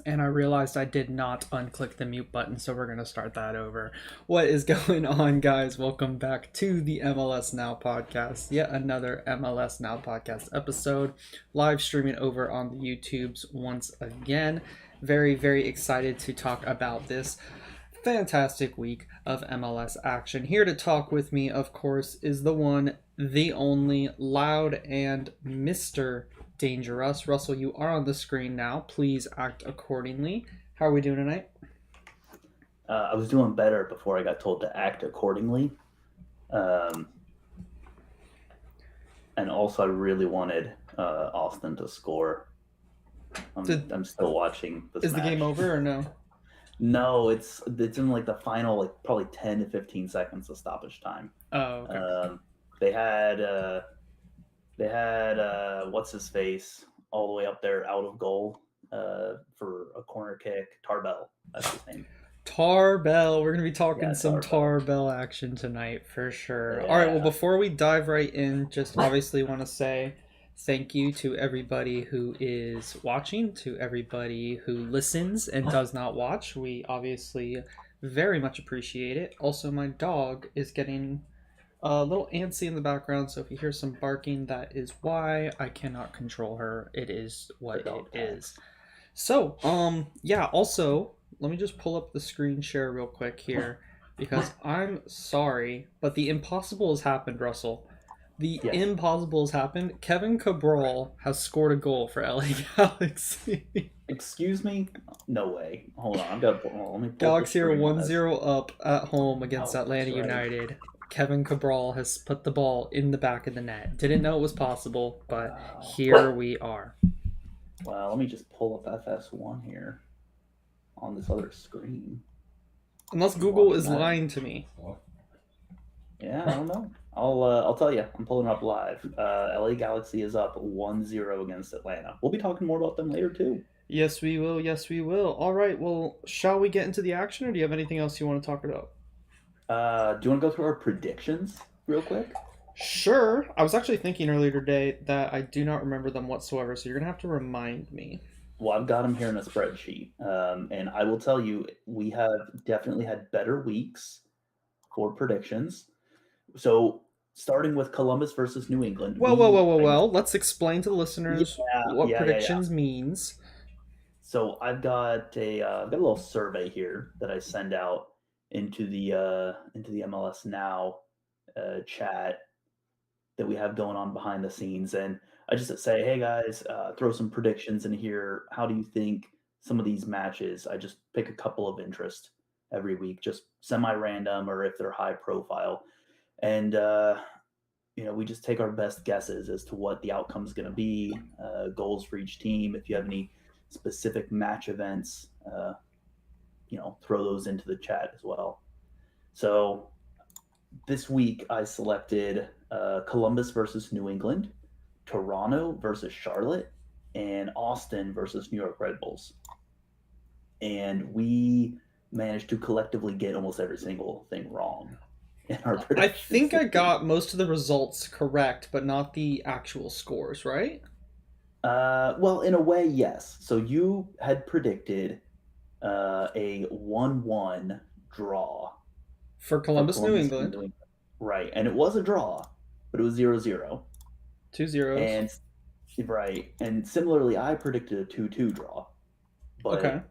And I realized I did not unclick the mute button, so we're going to start that over. What is going on, guys? Welcome back to the MLS Now podcast. Yet another MLS Now podcast episode, live streaming over on the YouTubes once again. Very, very excited to talk about this fantastic week of MLS action. Here to talk with me, of course, is the one, the only, Loud and Mr. Dangerous. Russell, you are on the screen now. Please act accordingly. How are we doing tonight? I was doing better before I got told to act accordingly. And also, I really wanted Austin to score. I'm still watching this Is match. The game over or no? No, it's in like the final, like probably 10 to 15 seconds of stoppage time. Oh, okay. They had what's his face all the way up there out of goal for a corner kick. Tarbell, that's his name. Tarbell. We're going to be talking some Tarbell. Tarbell action tonight for sure. Yeah. All right, well, before we dive right in, just obviously want to say thank you to everybody who is watching, to everybody who listens and does not watch. We obviously very much appreciate it. Also, my dog is getting a little antsy in the background, so if you hear some barking, that is why. I cannot control her. It is what it is. So, yeah, also, let me just pull up the screen share real quick here, because I'm sorry, but the impossible has happened, Russell. Yes. Impossible has happened. Kevin Cabral has scored a goal for LA Galaxy. Excuse me? No way. Hold on. Let me Galaxy are 1-0 up at home against Atlanta right. United. Kevin Cabral has put the ball in the back of the net. Didn't know it was possible, but here we are. Well, let me just pull up FS1 here on this other screen. Unless Google is lying to me. Yeah, I don't know. I'll tell you. I'm pulling up live. LA Galaxy is up 1-0 against Atlanta. We'll be talking more about them later too. Yes, we will. Yes, we will. All right. Well, shall we get into the action, or do you have anything else you want to talk about? Do you want to go through our predictions real quick? Sure. I was actually thinking earlier today that I do not remember them whatsoever, so you're going to have to remind me. Well, I've got them here in a spreadsheet. And I will tell you, we have definitely had better weeks for predictions. So, starting with Columbus versus New England. Well. Let's explain to the listeners what predictions means. So, I've got a little survey here that I send out into the MLS Now chat that we have going on behind the scenes, and I just say, hey guys, throw some predictions in here. How do you think some of these matches? I just pick a couple of interest every week, just semi-random or if they're high profile, and we just take our best guesses as to what the outcome is going to be, goals for each team. If you have any specific match events, throw those into the chat as well. So this week I selected Columbus versus New England, Toronto versus Charlotte, and Austin versus New York Red Bulls. And we managed to collectively get almost every single thing wrong in our predictions. I think I got most of the results correct, but not the actual scores, right? Well, in a way, yes. So you had predicted a 1-1 draw for Columbus, New England. Right, and it was a draw, but it was 0-0. 2 zeros. And similarly, I predicted a 2-2 draw. But okay.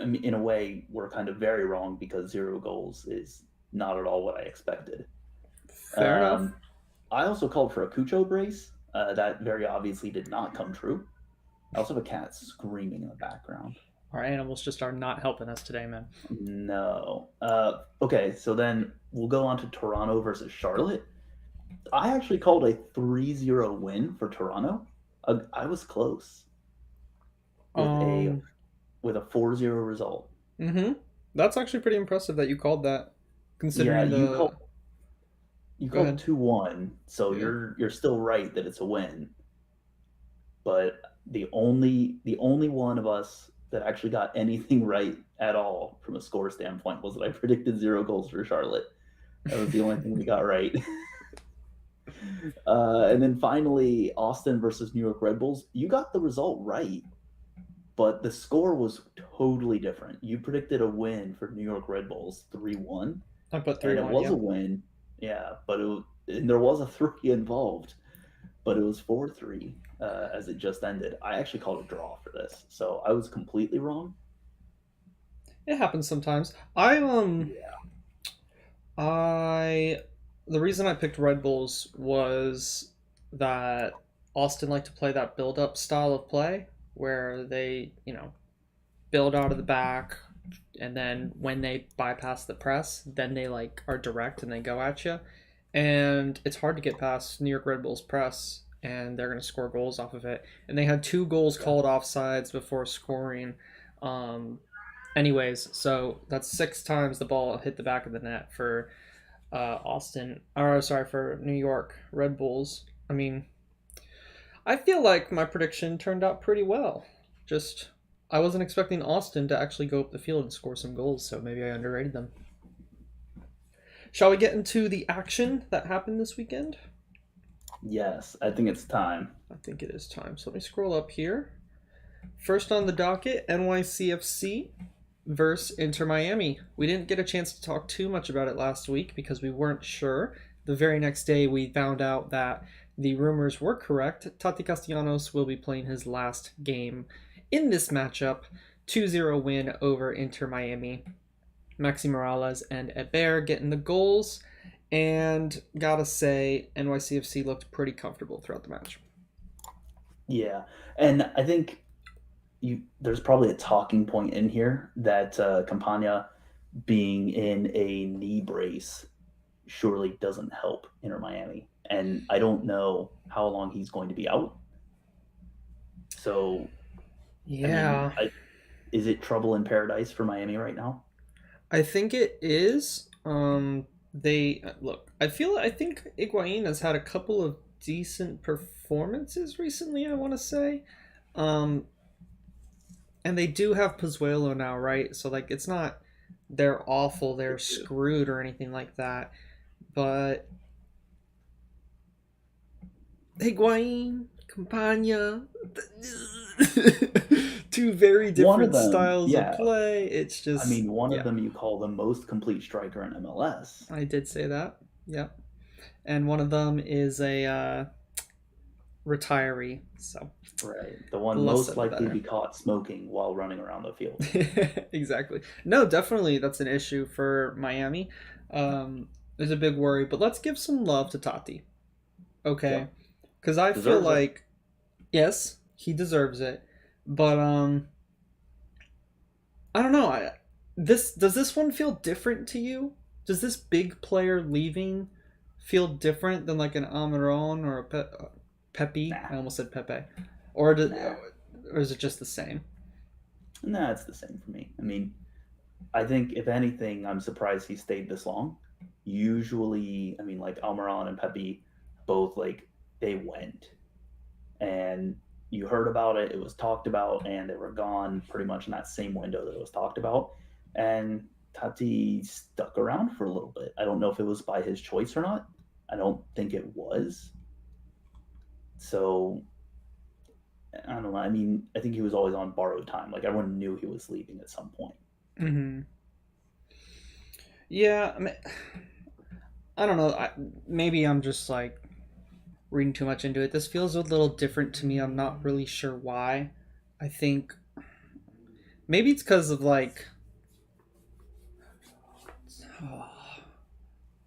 I mean, in a way, we're kind of very wrong because 0 goals is not at all what I expected. Fair enough. I also called for a Cucho brace. That very obviously did not come true. I also have a cat screaming in the background. Our animals just are not helping us today, man. No. Okay, so then we'll go on to Toronto versus Charlotte. I actually called a 3-0 win for Toronto. I was close with a 4-0 result. Mm-hmm. That's actually pretty impressive that you called that, considering you called 2-1, so you're still right that it's a win. But the only one of us that actually got anything right at all from a score standpoint was that I predicted 0 goals for Charlotte. That was the only thing we got right. And then finally, Austin versus New York Red Bulls. You got the result right. but the score was totally different. You predicted a win for New York Red Bulls 3-1, I put three and it one. was a Yep. win. Yeah, but and there was a three involved, but it was 4-3 as it just ended. I actually called a draw for this, so I was completely wrong. It happens sometimes. I Yeah, I the reason I picked Red Bulls was that Austin liked to play that build up style of play where they, build out of the back, and then when they bypass the press, then they like are direct and they go at you. And it's hard to get past New York Red Bulls press, and they're going to score goals off of it. And they had two goals yeah, called offsides before scoring. Um, anyways, so that's six times the ball hit the back of the net for Austin, or sorry, for New York Red Bulls. I mean, I feel like my prediction turned out pretty well. Just I wasn't expecting Austin to actually go up the field and score some goals, so maybe I underrated them. Shall we get into the action that happened this weekend? yes. I think it's time. I think it is time. So let me scroll up here. First on the docket, NYCFC versus Inter Miami. We didn't get a chance to talk too much about it last week because we weren't sure. The very next day, we found out that the rumors were correct. Tati Castellanos will be playing his last game in this matchup. 2-0 win over Inter Miami. Maxi Morales and Eber getting the goals. And gotta say, NYCFC looked pretty comfortable throughout the match. Yeah, and I think there's probably a talking point in here that Campagna being in a knee brace surely doesn't help Inter Miami, and I don't know how long he's going to be out. So, I mean, Yeah, is it trouble in paradise for Miami right now? I think it is. They look. I think Higuain has had a couple of decent performances recently. I want to say, um, and they do have Pozuelo now, right? So like, it's not they're awful, They they're do. screwed or anything like that. But Higuain, Campagna, two very One of different them, styles of yeah. play. It's I just mean, one of yeah. them you call the most complete striker in MLS. I did say that. Yep. And one of them is a retiree. So Right. The the one less most said, the likely to be better. caught smoking while running around the field. Exactly. No, definitely that's an issue for Miami. There's a big worry, but let's give some love to Tati. Okay, Yep. because I feel Deserves it. like yes, he deserves it, but I don't know. Does this one feel different to you? Does this big player leaving feel different than like an Almiron or a Pepe? Nah. I almost said Pepe, or Nah. or is it just the same? Nah, it's the same for me. I mean, I think if anything, I'm surprised he stayed this long. Usually, I mean, like Almiron and Pepe, both like they went and you heard about it, it was talked about, and they were gone pretty much in that same window that it was talked about. And Tati stuck around for a little bit. I don't know if it was by his choice or not. I don't think it was. So I don't know. I mean, I think he was always on borrowed time. Like everyone knew he was leaving at some point. Mm-hmm. Yeah, I don't know. Maybe I'm just like reading too much into it. This feels a little different to me. I'm not really sure why. I think maybe it's because of like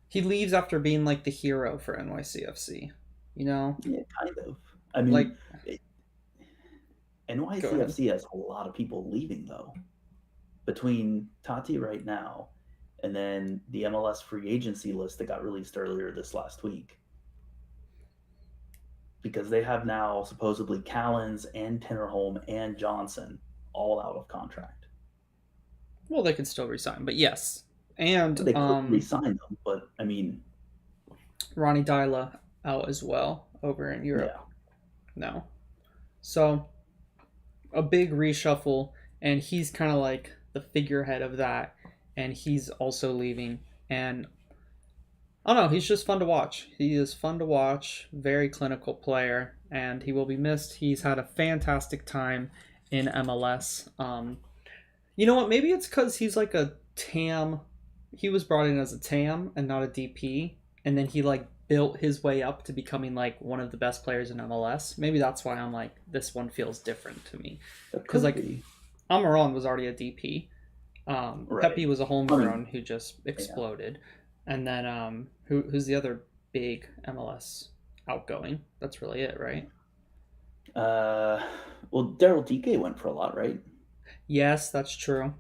he leaves after being like the hero for NYCFC. You know, Yeah, kind of. I mean, like it, go ahead. NYCFC has a lot of people leaving though. Between Tati right now and then the MLS free agency list that got released earlier this last week, because they have now supposedly Callens and Tinnerholm and Johnson all out of contract. Well, they could still resign, but yes, and They could re-sign them, but I mean, Ronnie Dyla out as well over in Europe yeah, now. So a big reshuffle, and he's kind of like the figurehead of that, and he's also leaving. And I don't know, he's just fun to watch. He is fun to watch, very clinical player, and he will be missed. He's had a fantastic time, in MLS. You know what? Maybe it's because he's like a TAM. He was brought in as a TAM and not a DP, and then he like built his way up to becoming like one of the best players in MLS. Maybe that's why I'm like this one feels different to me, That because could like be Amaron was already a DP. right. Pepe was a I mean, homegrown who just yeah. exploded, and then who's the other big MLS outgoing? That's really it, right? Uh, well, Daryl DK went for a lot, right? Yes, that's true.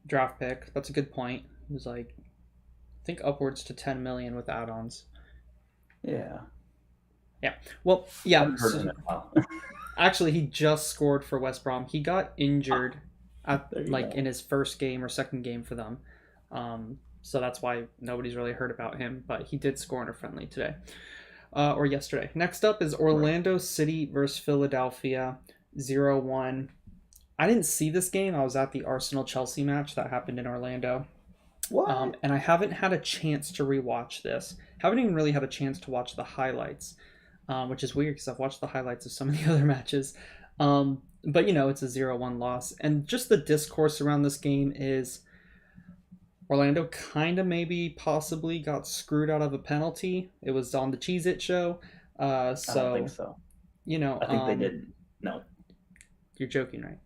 Draft pick. That's a good point. He was like I think upwards to 10 million with add-ons. Yeah, Yeah. Well, I yeah. haven't heard of him So in a while. actually, he just scored for West Brom. He got Ah, injured at there you like go. in his first game or second game for them. So that's why nobody's really heard about him. But he did score in a friendly today or yesterday. Next up is Right. Orlando City versus Philadelphia, 0-1. I didn't see this game. I was at the Arsenal Chelsea match that happened in Orlando. What? And I haven't had a chance to rewatch this. Haven't even really had a chance to watch the highlights, which is weird because I've watched the highlights of some of the other matches. But you know, it's a 0-1 loss, and just the discourse around this game is Orlando kind of maybe possibly got screwed out of a penalty. It was on the Cheez It show, I don't think so so. you know, I think they didn't. No, you're joking, right?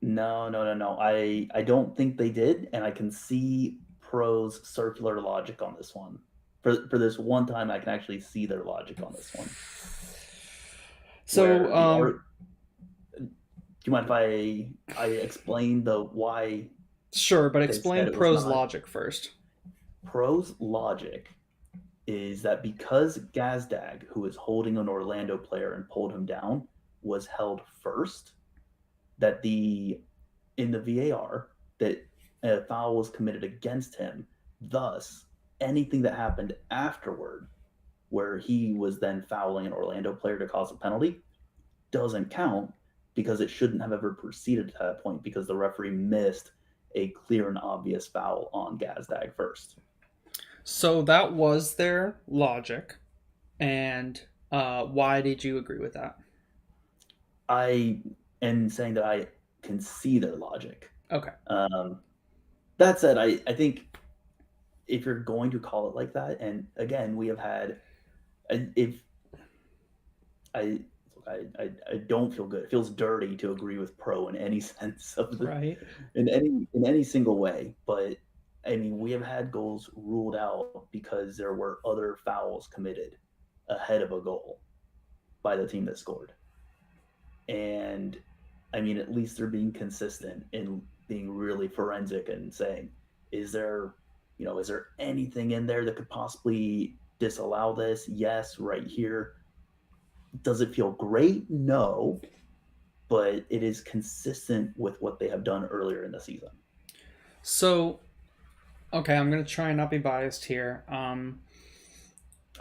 no, no, no, no. I don't think they did, and I can see pros circular logic on this one. For this one time, I can actually see their logic on this one. So, Where the art, do you mind if I explain the why sure, but they said explain it was pros not? logic first. Pros logic is that because Gazdag, who is holding an Orlando player and pulled him down, was held first, that the in the VAR that a foul was committed against him. Thus, anything that happened afterward, where he was then fouling an Orlando player to cause a penalty, doesn't count because it shouldn't have ever proceeded to that point because the referee missed a clear and obvious foul on Gazdag first. So that was their logic. And why did you agree with that? I am saying that I can see their logic. Okay. Um, that said, I think if you're going to call it like that, and again, we have had, if I, I don't feel good. It feels dirty to agree with pro in any sense of the, Right. in any single way. But I mean, we have had goals ruled out because there were other fouls committed ahead of a goal by the team that scored. And I mean, at least they're being consistent in being really forensic and saying, is there, is there anything in there that could possibly disallow this? Yes, right here. Does it feel great? No, but it is consistent with what they have done earlier in the season. So, okay, I'm gonna try and not be biased here.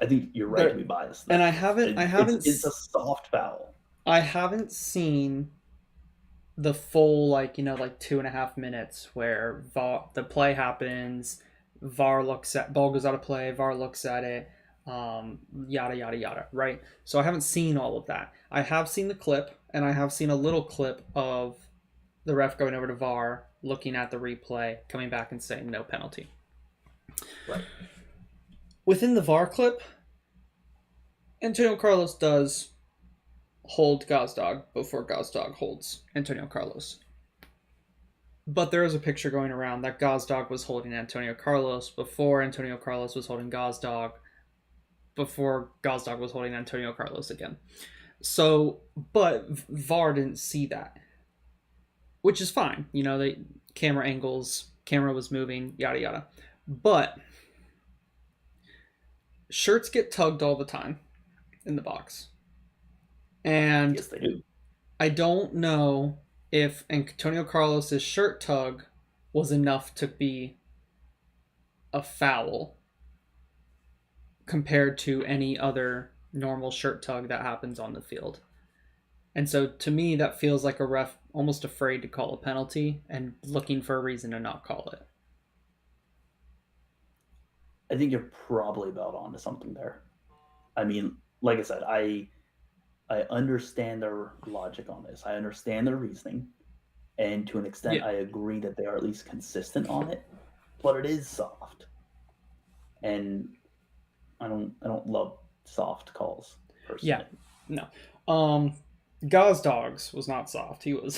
I think you're right to There, be biased and though. It's a soft foul. I haven't seen the full like like 2.5 minutes where the play happens, VAR looks at ball goes out of play, VAR looks at it, yada yada yada, right? So I haven't seen all of that. I have seen the clip, and I have seen a little clip of the ref going over to VAR, looking at the replay, coming back and saying no penalty. Right. Within the VAR clip, Antonio Carlos does hold Gazdag before Gazdag holds Antonio Carlos. But there is a picture going around that Gazdag was holding Antonio Carlos before Antonio Carlos was holding Gazdag, before Gazdag was holding Antonio Carlos again. So, but VAR didn't see that, which is fine. They camera angles, camera was moving, yada yada. But shirts get tugged all the time in the box. And Yes, they do. I don't know if Antonio Carlos's shirt tug was enough to be a foul compared to any other normal shirt tug that happens on the field. And so to me, that feels like a ref almost afraid to call a penalty and looking for a reason to not call it. I think you're probably about onto something there. I mean, like I said, I understand their logic on this. I understand their reasoning. and to an extent, Yeah. I agree that they are at least consistent on it, but it is soft, and I don't love soft calls Yeah. personally. No. Gauze Dogs was not soft. He was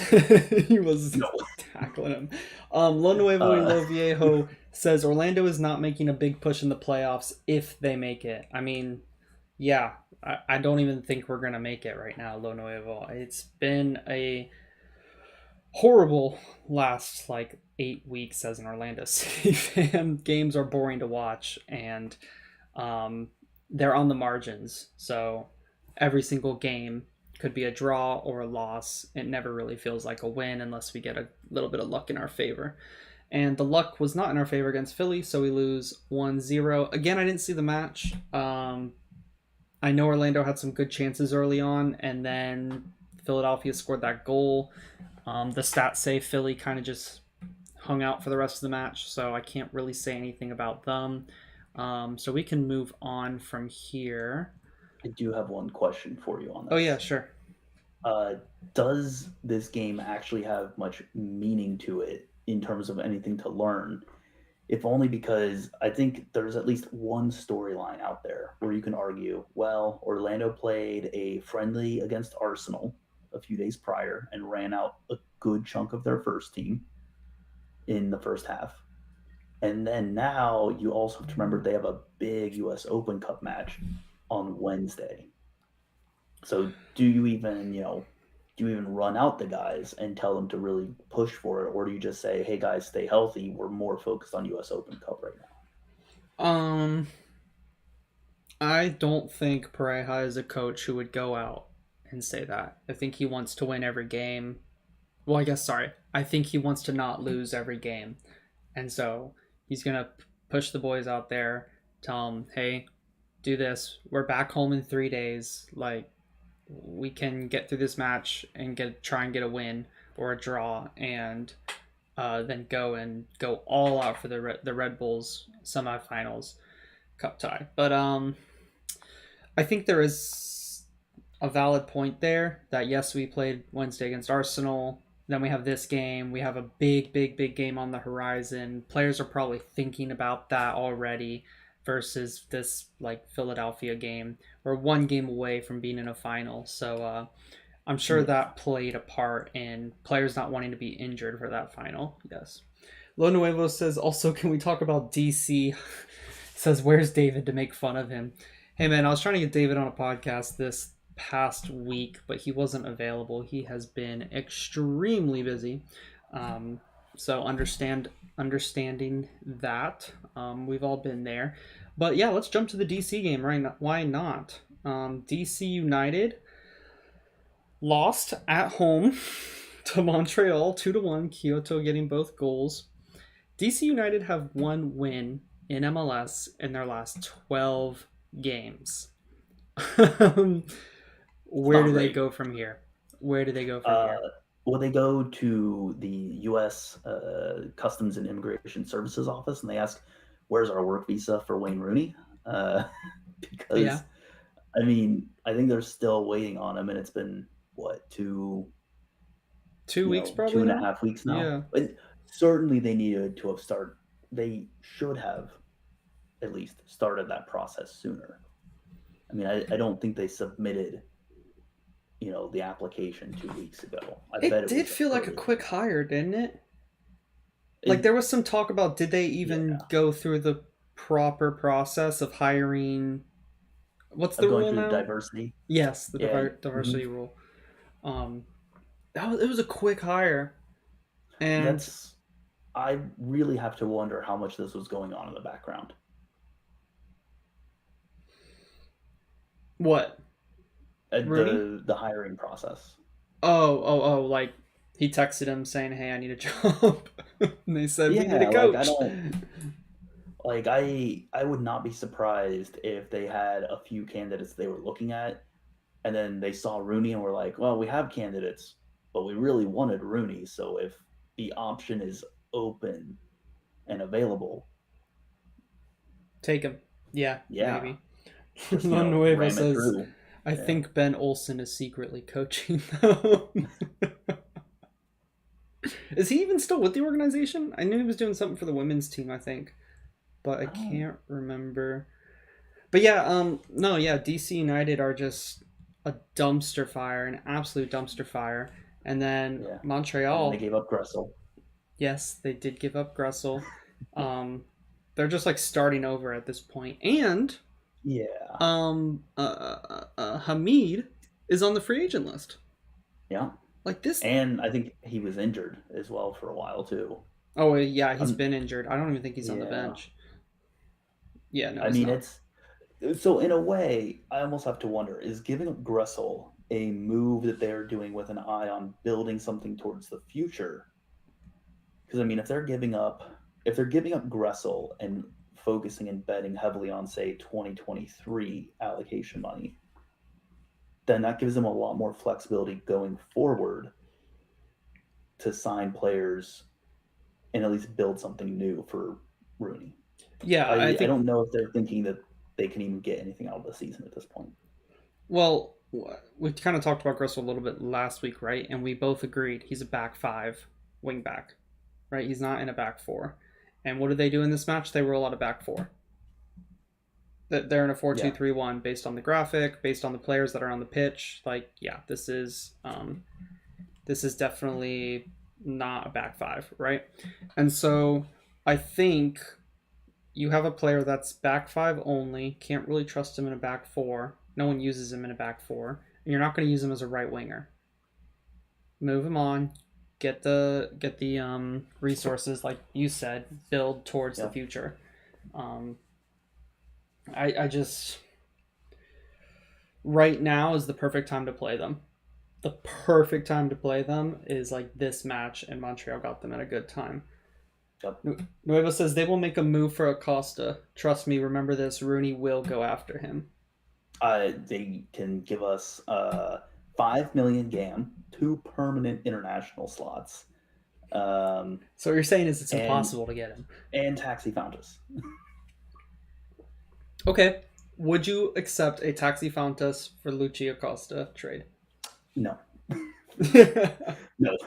he was No, tackling him. Lo Nuevo y uh, Lo Viejo says Orlando is not making a big push in the playoffs if they make it. I mean, yeah, I don't even think we're gonna make it right now, Lo Nuevo. It's been a horrible last like 8 weeks as an Orlando City fan. Games are boring to watch, and um, they're on the margins. So every single game could be a draw or a loss. It never really feels like a win unless we get a little bit of luck in our favor. And the luck was not in our favor against Philly, so we lose 1-0. Again, I didn't see the match. I know Orlando had some good chances early on, and then Philadelphia scored that goal. The stats say Philly kind of just hung out for the rest of the match, so I can't really say anything about them. So we can move on from here. I do have one question for you on Oh yeah, this. sure. Uh, does this game actually have much meaning to it in terms of anything to learn? If only because I think there's at least one storyline out there where you can argue, well, Orlando played a friendly against Arsenal a few days prior and ran out a good chunk of their first team in the first half. And then now you also have to remember they have a big US Open Cup match on Wednesday. So do you even run out the guys and tell them to really push for it, or do you just say, "Hey guys, stay healthy. We're more focused on U.S. Open Cup right now." Um, I don't think Pareja is a coach who would go out and say that. I think he wants to win every game. Well, I guess sorry. I think he wants to not lose every game, and so he's gonna push the boys out there, tell them, "Hey, do this. We're back home in 3 days. Like we can get through this match and try and get a win or a draw, and then go all out for the Red Bulls semifinals cup tie." But I think there is a valid point there that yes, we played Wednesday against Arsenal. Then we have this game. We have a big game on the horizon. Players are probably thinking about that already versus this like Philadelphia game. We're one game away from being in a final. So I'm sure Yeah. that played a part in players not wanting to be injured for that final. Yes. Lo Nuevo says also, can we talk about DC? Says, where's David to make fun of him? Hey man, I was trying to get David on a podcast this past week, but he wasn't available. He has been extremely busy. Um, so understanding that. We've all been there. But yeah, let's jump to the DC game, right? Why not? DC United lost at home to Montreal 2-1. Kyoto getting both goals. DC United have one win in MLS in their last 12 games. It's Where not do they great. go from here? Where do they go from Uh, here? well, they go to the U.S. Customs and Immigration Services office and they ask, "Where's our work visa for Wayne Rooney?" Uh, Yeah, because I mean, I think they're still waiting on him, and it's been what 2 weeks two probably and a now. half weeks now. Yeah, And certainly, they needed to have started. They should have at least started that process sooner. I mean, I don't think they submitted, the application 2 weeks ago. I bet it it did was feel like a early. quick hire, didn't it? Like It, there was some talk about did they yeah, even go through the proper process of hiring? What's of the going rule through the now? diversity. Yes, the Yeah, diversity rule. Um, it was a quick hire, and that's. I really have to wonder how much this was going on in the background. what Rooney? The hiring process. Oh, like he texted him saying, "Hey, I need a job," and they said, "We need a Yeah, like I coach." don't like I would not be surprised if they had a few candidates they were looking at and then they saw Rooney and were like, "Well, we have candidates, but we really wanted Rooney, so if the option is open and available, Take him. Yeah, yeah, maybe. just, Nuevo ram it says, through." "I Yeah. think Ben Olsen is secretly coaching them." Is he even still with the organization? I knew he was doing something for the women's team, I think, but I I don't. can't remember. But yeah, no, yeah, DC United are just a dumpster fire, an absolute dumpster fire. And then Yeah, and then they Montreal, gave up Gressel. yes, they did give up Gressel. Um, they're just like starting over at this point. And Yeah, Hamid is on the free agent list. yeah, Like this. and I think he was injured as well for a while too. Oh yeah, he's Um, been injured. I don't even think he's on the yeah, bench. Yeah, no, I he's mean not. it's so in a way, I almost have to wonder: is giving up Gressel a move that they're doing with an eye on building something towards the future? Because I mean, if they're giving up Gressel and focusing and betting heavily on say 2023 allocation money, then that gives them a lot more flexibility going forward to sign players and at least build something new for Rooney. Yeah, I I think. don't know if they're thinking that they can even get anything out of the season at this point. Well, we kind of talked about Gressel a little bit last week, right? And we both agreed he's a back five wing back, right? He's not in a back four. And what did they do in this match? They roll out a back four. That they're in a 4-2-3-1 based on the graphic, based on the players that are on the pitch. Like, yeah, this is definitely not a back five, right? And so I think you have a player that's back five only, can't really trust him in a back four. No one uses him in a back four, and you're not going to use him as a right winger. Move him on, get the resources like you said, build towards the Yeah. future. Um, I just right now is the perfect time to play them. The perfect time to play them is like this match, and Montreal got them at a good time. Yep. Nueva says they will make a move for Acosta. Trust me, remember this. Rooney will go after him. They can give us 5 million GAM, 2 permanent international slots, um, So what you're saying is it's and impossible to get him. Taxi Fountas. Okay. Would you accept a Taxi Fountas for Lucci Acosta trade? No, no.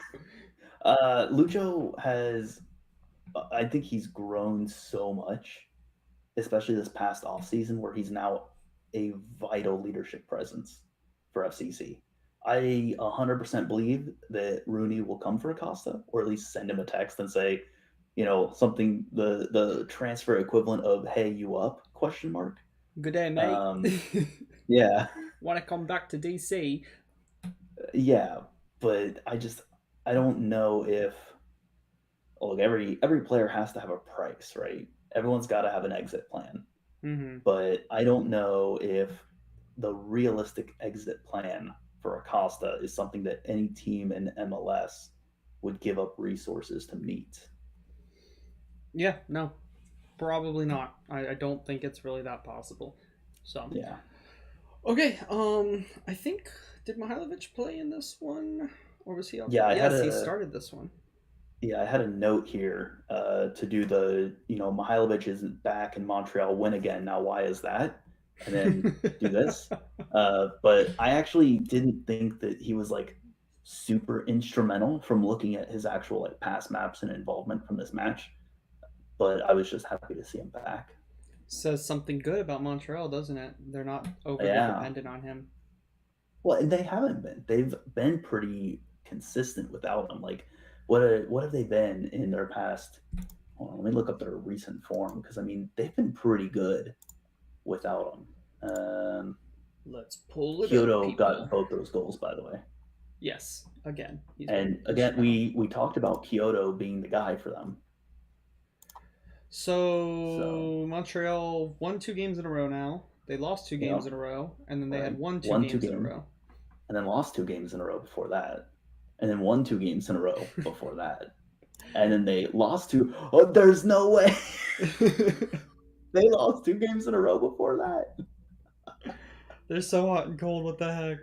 Lucho has, I think he's grown so much, especially this past off season, where he's now a vital leadership presence for FCC. I 100% believe that Rooney will come for Acosta, or at least send him a text and say, something the transfer equivalent of "Hey, you up?" question mark. Good day, mate. Um, yeah, Want to come back to DC? yeah, but I don't know if look every player has to have a price, right? Everyone's got to have an exit plan, Mm-hmm. but I don't know if the realistic exit plan for Acosta is something that any team in MLS would give up resources to meet. Yeah, no, probably not. I don't think it's really that possible. So, Yeah, okay. I think did Mihailovic play in this one, or was he out yeah. for? Yes, he started this one. I had a note here to do the Mihailovic isn't back in Montreal. Win again. Now, why is that? And then do this. But I actually didn't think that he was like super instrumental from looking at his actual like pass maps and involvement from this match. But I was just happy to see him back. Says something good about Montreal, doesn't it? They're not overly Yeah. dependent on him. Well, and they haven't been. They've been pretty consistent without him. Like, what have they been in their past? Hold on, let me look up their recent form because I mean they've been pretty good without him. Let's pull it up, Kyoto got people. both those goals, by the way. Yes, again, he's been And again, instrumental. we talked about Kyoto being the guy for them. So So Montreal won 2 games in a row now. They lost two you games know, in a row, and then they right, had won two won two games in a games row. and then lost 2 games in a row before that, and then won 2 games in a row before that, and then they lost two. Oh, there's no way. They lost 2 games in a row before that. They're so hot and cold. What the heck?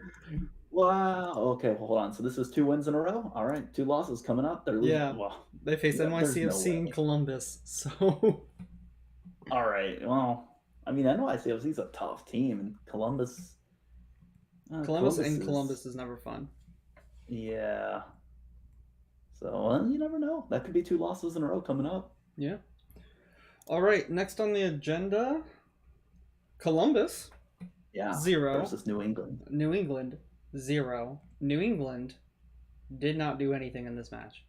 Wow. Okay, well, hold on. So this is 2 wins in a row. All right, 2 losses coming up. They're losing. Yeah, Well, they face yeah, there's no NYCFC in way. Columbus. So All right. Well, I mean, NYCFC is a tough team, and Columbus. Columbus Columbus and is Columbus is never fun. yeah. So you never know. That could be 2 losses in a row coming up. Yeah. All right. Next on the agenda, Columbus Yeah, 0, versus New England. New England 0. New England did not do anything in this match.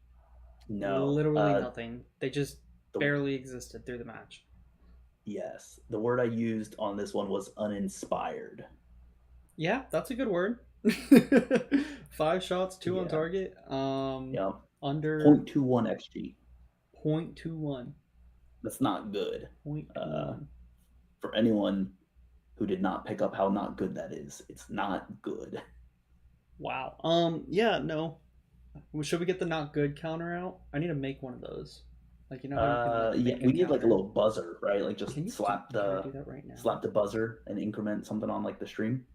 No. Literally nothing. They just The, barely existed through the match. yes, the word I used on this one was uninspired. Yeah, that's a good word. 5 shots, 2 on Yeah. target. Yeah. Under 0.21 xG. 0.21. That's not good. 0.21. For anyone who did not pick up how not good that is, it's not good. Wow. Yeah, no. Should we get the not good counter out? I need to make one of those. Like, you know how you can like Yeah, make a we need like a counter? little buzzer, right? Like just Can I do that right now? slap the buzzer and increment something on like the stream.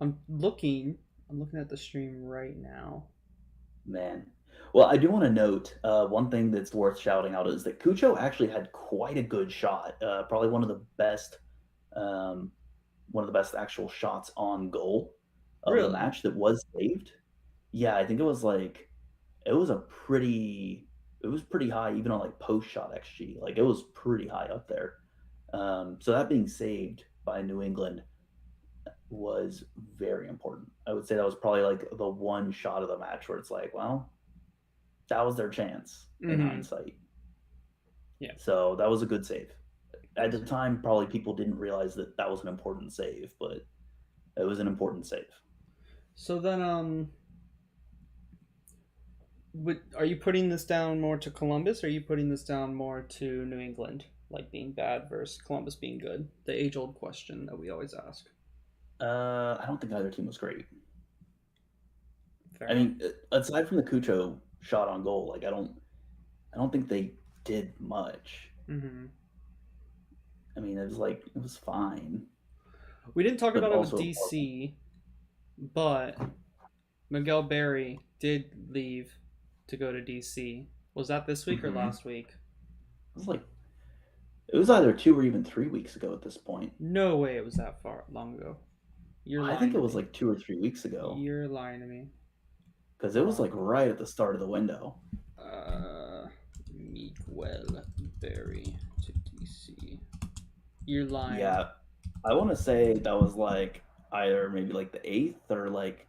I'm looking at the stream right now. Man. Well, I do want to note one thing that's worth shouting out is that Cucho actually had quite a good shot. Probably um, one of the best actual shots on goal of the Really? match that was saved. Yeah, I think it was like it was pretty high even on like post shot XG. Like it was pretty high up there. So that being saved by New England was very important. I would say that was probably like the one shot of the match where it's like, well, that was their chance in hindsight. Yeah. So that was a good save. At the time, probably people didn't realize that that was an important save, but it was an important save. So then, are you putting this down more to Columbus, or are you putting this down more to New England, like being bad versus Columbus being good? The age-old question that we always ask. I don't think either team was great. Fair I mean, aside from the Cucho shot on goal, like I don't think they did much. Mm-hmm. I mean, it was fine. We didn't talk But about it with also DC, but Miguel Berry did leave to go to DC. Was that this week or last week? It was either 2 or even 3 weeks ago at this point. No way it was that far long ago. I think it was like 2 or 3 weeks ago. You're lying to me. Because it was like right at the start of the window. Miguel Berry to DC. You're lying. Yeah, I want to say that was like either maybe like the 8th or like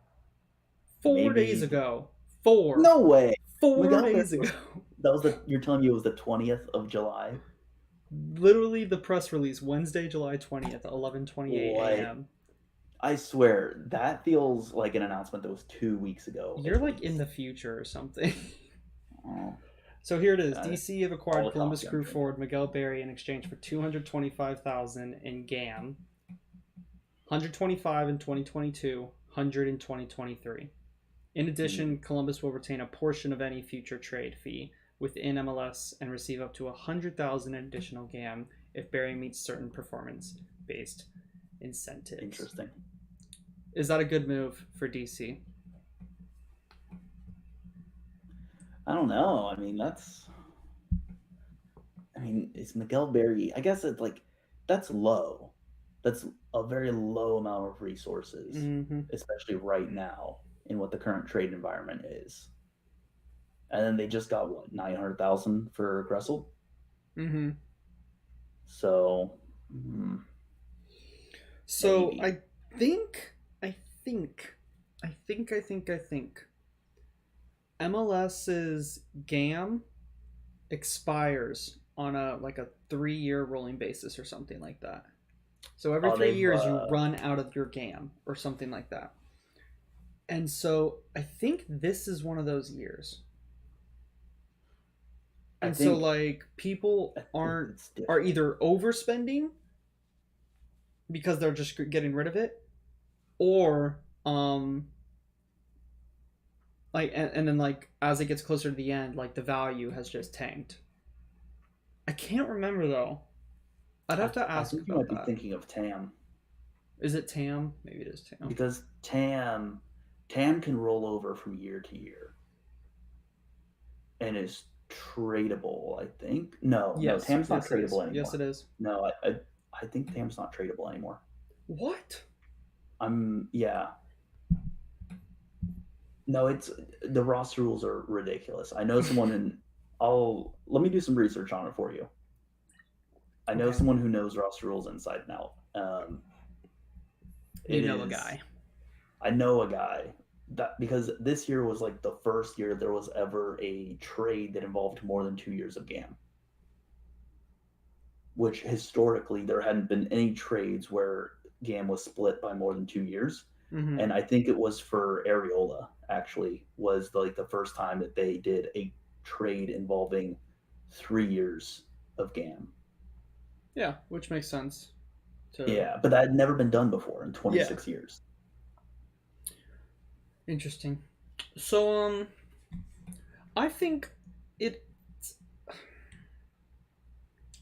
4 days ago. 4. No way. 4 Miguel days Berry ago. You're telling me it was the 20th of July? Literally the press release, Wednesday, July 20th, 11:28 a.m. I swear, that feels like an announcement that was 2 weeks ago. You're like in the future or something. Oh. So here it is. DC have acquired Columbus Crew forward Miguel Berry in exchange for $225,000 in GAM, 125 in 2022, 100 in 2023. In addition, Columbus will retain a portion of any future trade fee within MLS and receive up to $100,000 in additional GAM if Berry meets certain performance-based incentives. Interesting. Is that a good move for DC? I don't know. It's Miguel Berry. I guess it's like that's low. That's a very low amount of resources, especially right now in what the current trade environment is. And then they just got what, 900,000 for Gressel? Mm-hmm. So maybe. I think MLS's GAM expires on a 3-year rolling basis or something like that. So every 3 years you run out of your GAM or something like that. And so I think this is one of those years. And so like people are either overspending because they're just getting rid of it, or like and then like as it gets closer to the end, like the value has just tanked. I can't remember though. I'd have to ask. I think you might be thinking of TAM. Is it TAM? Maybe it is TAM. Because TAM can roll over from year to year, and is tradable. I think no, TAM's not tradable anymore. Yes, it is. No, I think TAM's not tradable anymore. What? Yeah. No, it's the roster rules are ridiculous. I know someone in. I'll let me do some research on it for you. I know Okay. someone who knows roster rules inside and out. You It know a is. guy. I know a guy that because this year was like the first year there was ever a trade that involved more than 2 years of GAM, which historically there hadn't been any trades where GAM was split by more than 2 years. Mm-hmm. And I think it was for Areola actually was like the first time that they did a trade involving 3 years of GAM. Yeah, which makes sense. To Yeah, but that had never been done before in yeah, 26 years. interesting. So I think it.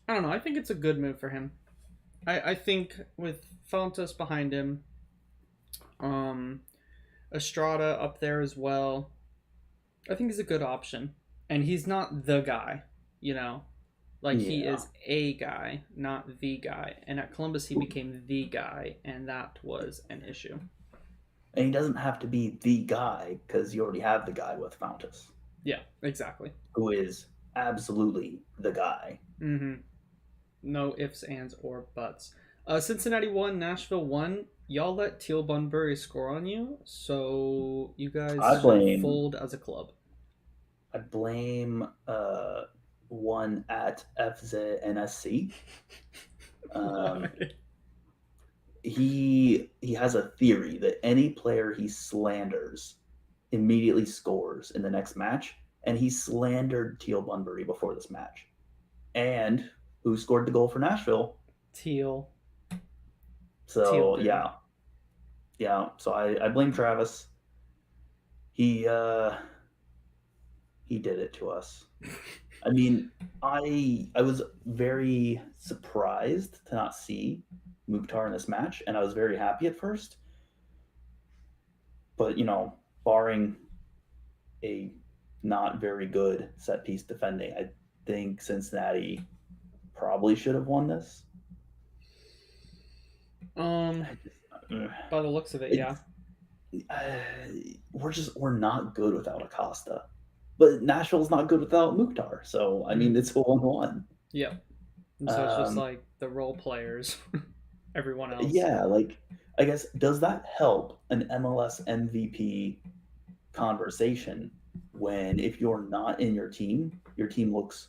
I don't know. I think it's a good move for him. I think with Fontes behind him, um, Estrada up there as well. I think he's a good option, and he's not the guy. You know, like he Yeah. is a guy, not the guy. And at Columbus, he became the guy, and that was an issue. And he doesn't have to be the guy because you already have the guy with Fountas, Yeah, exactly. who is absolutely the guy. Mm-hmm. No ifs, ands, or buts. Cincinnati won, Nashville won. Y'all let Teal Bunbury score on you, so you I guys should blame fold as a club. I blame one at FZNSC. Um, Why? he has a theory that any player he slanders immediately scores in the next match, and he slandered Teal Bunbury before this match. And who scored the goal for Nashville? Teal. Teal So did it. yeah. So I blame Travis. He he did it to us. I mean, I was very surprised to not see Mukhtar in this match, and I was very happy at first. But barring a not very good set piece defending, I think Cincinnati probably should have won this. Um, I just, uh, by the looks of it, it, yeah. we're not good without Acosta, but Nashville's not good without Mukhtar. So I mean, Mm-hmm. it's a 1-1. Yep. And so it's just Um, like the role players, everyone else. yeah, like I guess does that help an MLS MVP conversation when if you're not in your team looks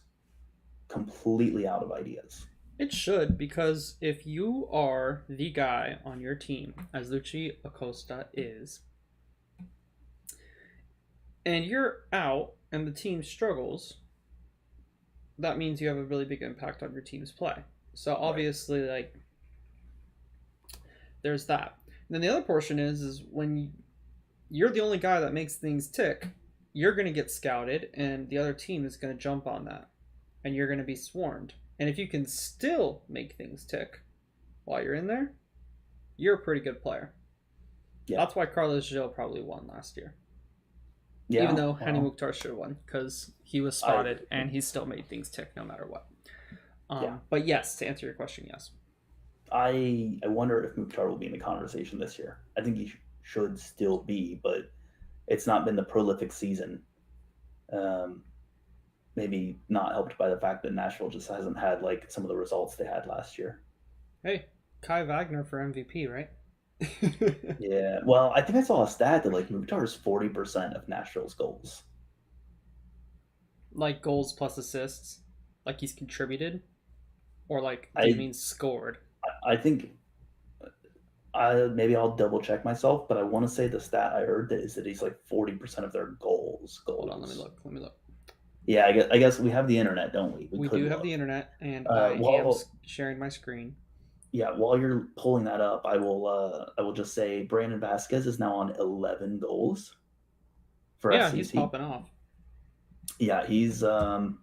completely out of ideas. It should, because if you are the guy on your team, as Lucci Acosta is, and you're out and the team struggles, that means you have a really big impact on your team's play. So Right. obviously, like, there's that. And then the other portion is when you're the only guy that makes things tick, you're going to get scouted, and the other team is going to jump on that, and you're going to be swarmed. And if you can still make things tick while you're in there, you're a pretty good player. Yeah. That's why Carlos Gil probably won last year. Even Yeah. though Hani Well, Mukhtar should have won because he was I agree spotted with you. and he still made things tick no matter what. Yeah. But yes, to answer your question, yes. I wonder if Mukhtar will be in the conversation this year. I think he should still be, but it's not been the prolific season. Um, maybe not helped by the fact that Nashville just hasn't had like some of the results they had last year. Hey, Kai Wagner for MVP, right? Yeah. Well, I think I saw a stat that like Mukhtar is 40% of Nashville's goals. Like goals plus assists, like he's contributed, or like do you I mean scored? I think I maybe I'll double check myself, but I want to say the stat I heard that is that he's like 40% of their goals. Hold on, let me Goals. look. Let me look. Yeah, I guess we have the internet, don't we? We We could do have the look. internet, and I am While sharing my screen. yeah, while you're pulling that up, I will just say Brandon Vasquez is now on 11 goals for Yeah, he's FCC. popping off. Yeah, he's having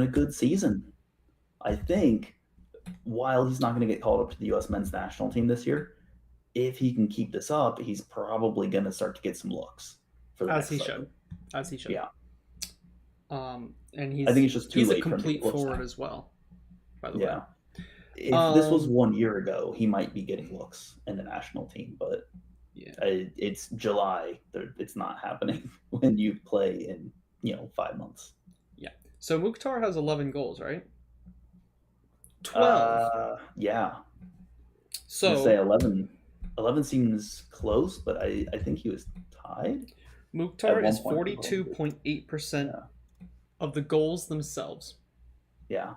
a good season. I think while he's not going to get called up to the U.S. men's national team this year, if he can keep this up, he's probably going to start to get some looks for the As next he should. cycle. As he should. Yeah, And I think he's it's just too he's a late for him to complete get looks forward now. as well, by the way. Yeah, if this was Um, 1 year ago, he might be getting looks in the national team, but Yeah. It's July. It's not happening when you play in 5 months. Yeah. So Mukhtar has 11 goals, right? 12. Yeah. I was gonna say So 11. 11 seems close, but I think he was tied at Mukhtar one is point for most of it. 42.8% Yeah. of the goals themselves. Yeah.